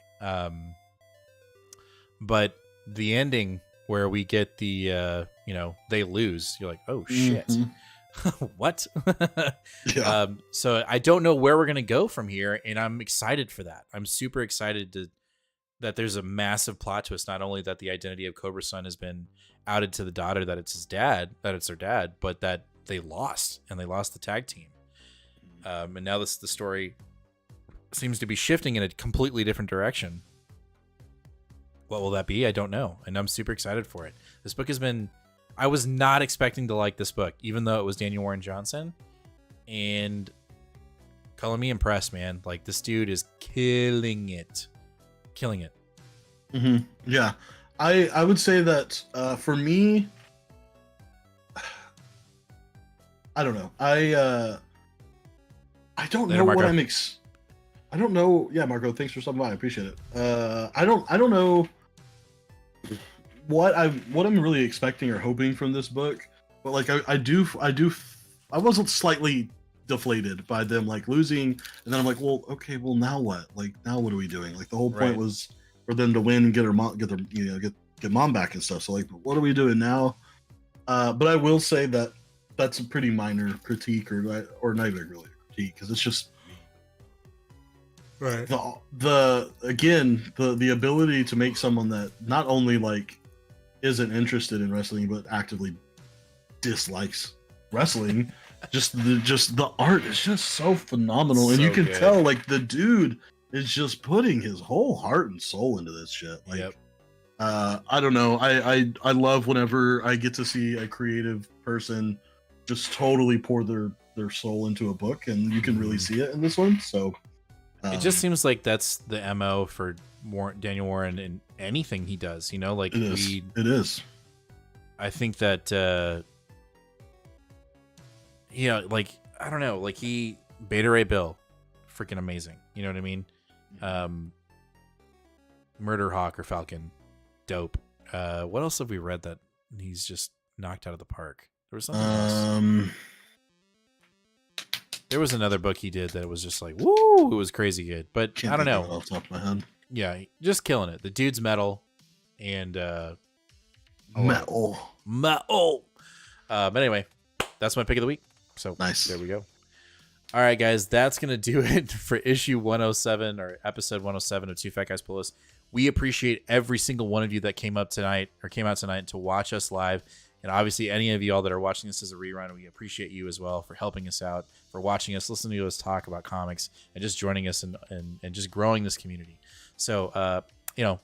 But the ending where we get the they lose, you're like, oh shit. What? Yeah. So I don't know where we're gonna go from here, and I'm excited for that. I'm super excited that there's a massive plot twist. Not only that the identity of Cobra's son has been outed to the daughter, that it's their dad, but that they lost the tag team. And now the story seems to be shifting in a completely different direction. What will that be? I don't know, and I'm super excited for it. This book has been. I was not expecting to like this book, even though it was Daniel Warren Johnson, and calling me impressed, man. Like, this dude is killing it. Mm-hmm. Yeah, I would say that for me, I don't know. I don't know what I'm I don't know. Yeah, Marco, thanks for stopping by. I appreciate it. I don't know what I'm really expecting or hoping from this book, but like I wasn't slightly deflated by them like losing, and then I'm like, well, okay, well now what? Like, now what are we doing? Like, the whole point was for them to win and get get mom back and stuff. So like, what are we doing now? But I will say that that's a pretty minor critique, or not even really a critique, because it's just the ability to make someone that not only like isn't interested in wrestling but actively dislikes wrestling, just the art is just so phenomenal, and you can tell like the dude is just putting his whole heart and soul into this shit. Like, I don't know, I love whenever I get to see a creative person just totally pour their soul into a book, and you can really see it in this one. So it just seems like that's the MO for Daniel Warren in anything he does, like it is. I think that like, I don't know, like Beta Ray Bill, freaking amazing. You know what I mean? Murder Hawk or Falcon, dope. What else have we read that he's just knocked out of the park? There was something else. There was another book he did that was just like, woo, it was crazy good. But I don't know. Off the top of my head. Yeah, just killing it. The dude's metal, and metal. But anyway, that's my pick of the week. So nice. There we go. All right, guys, that's gonna do it for issue 107 or episode 107 of Two Fat Guys Pull Us. We appreciate every single one of you that came out tonight to watch us live. And obviously, any of y'all that are watching this as a rerun, we appreciate you as well for helping us out, for watching us, listening to us talk about comics, and just joining us and just growing this community. So,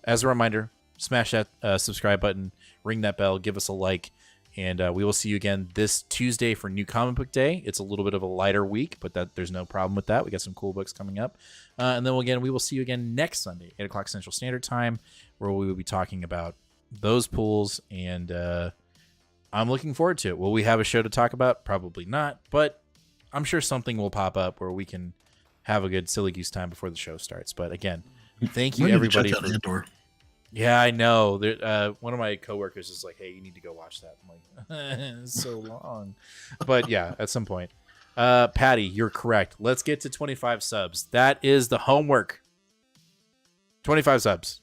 as a reminder, smash that subscribe button, ring that bell, give us a like, and we will see you again this Tuesday for New Comic Book Day. It's a little bit of a lighter week, but there's no problem with that. We got some cool books coming up. And then we will see you again next Sunday, 8 o'clock Central Standard Time, where we will be talking about those pools, and I'm looking forward to it. Will we have a show to talk about? Probably not, but I'm sure something will pop up where we can have a good silly goose time before the show starts. But again, thank you everybody. Yeah, I know. One of my coworkers is like, "Hey, you need to go watch that." I'm like, "It's so long," but yeah, at some point. Patty, you're correct. Let's get to 25 subs. That is the homework. 25 subs.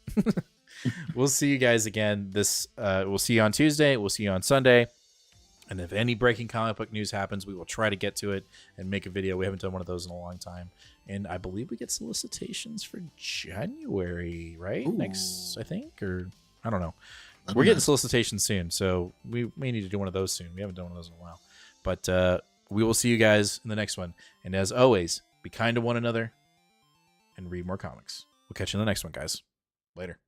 We'll see you guys again. We'll see you on Tuesday. We'll see you on Sunday. And if any breaking comic book news happens, we will try to get to it and make a video. We haven't done one of those in a long time. And I believe we get solicitations for January, right? Ooh. Next, I think, or I don't know. We're getting solicitations soon, so we may need to do one of those soon. We haven't done one of those in a while. But we will see you guys in the next one. And as always, be kind to one another and read more comics. We'll catch you in the next one, guys. Later.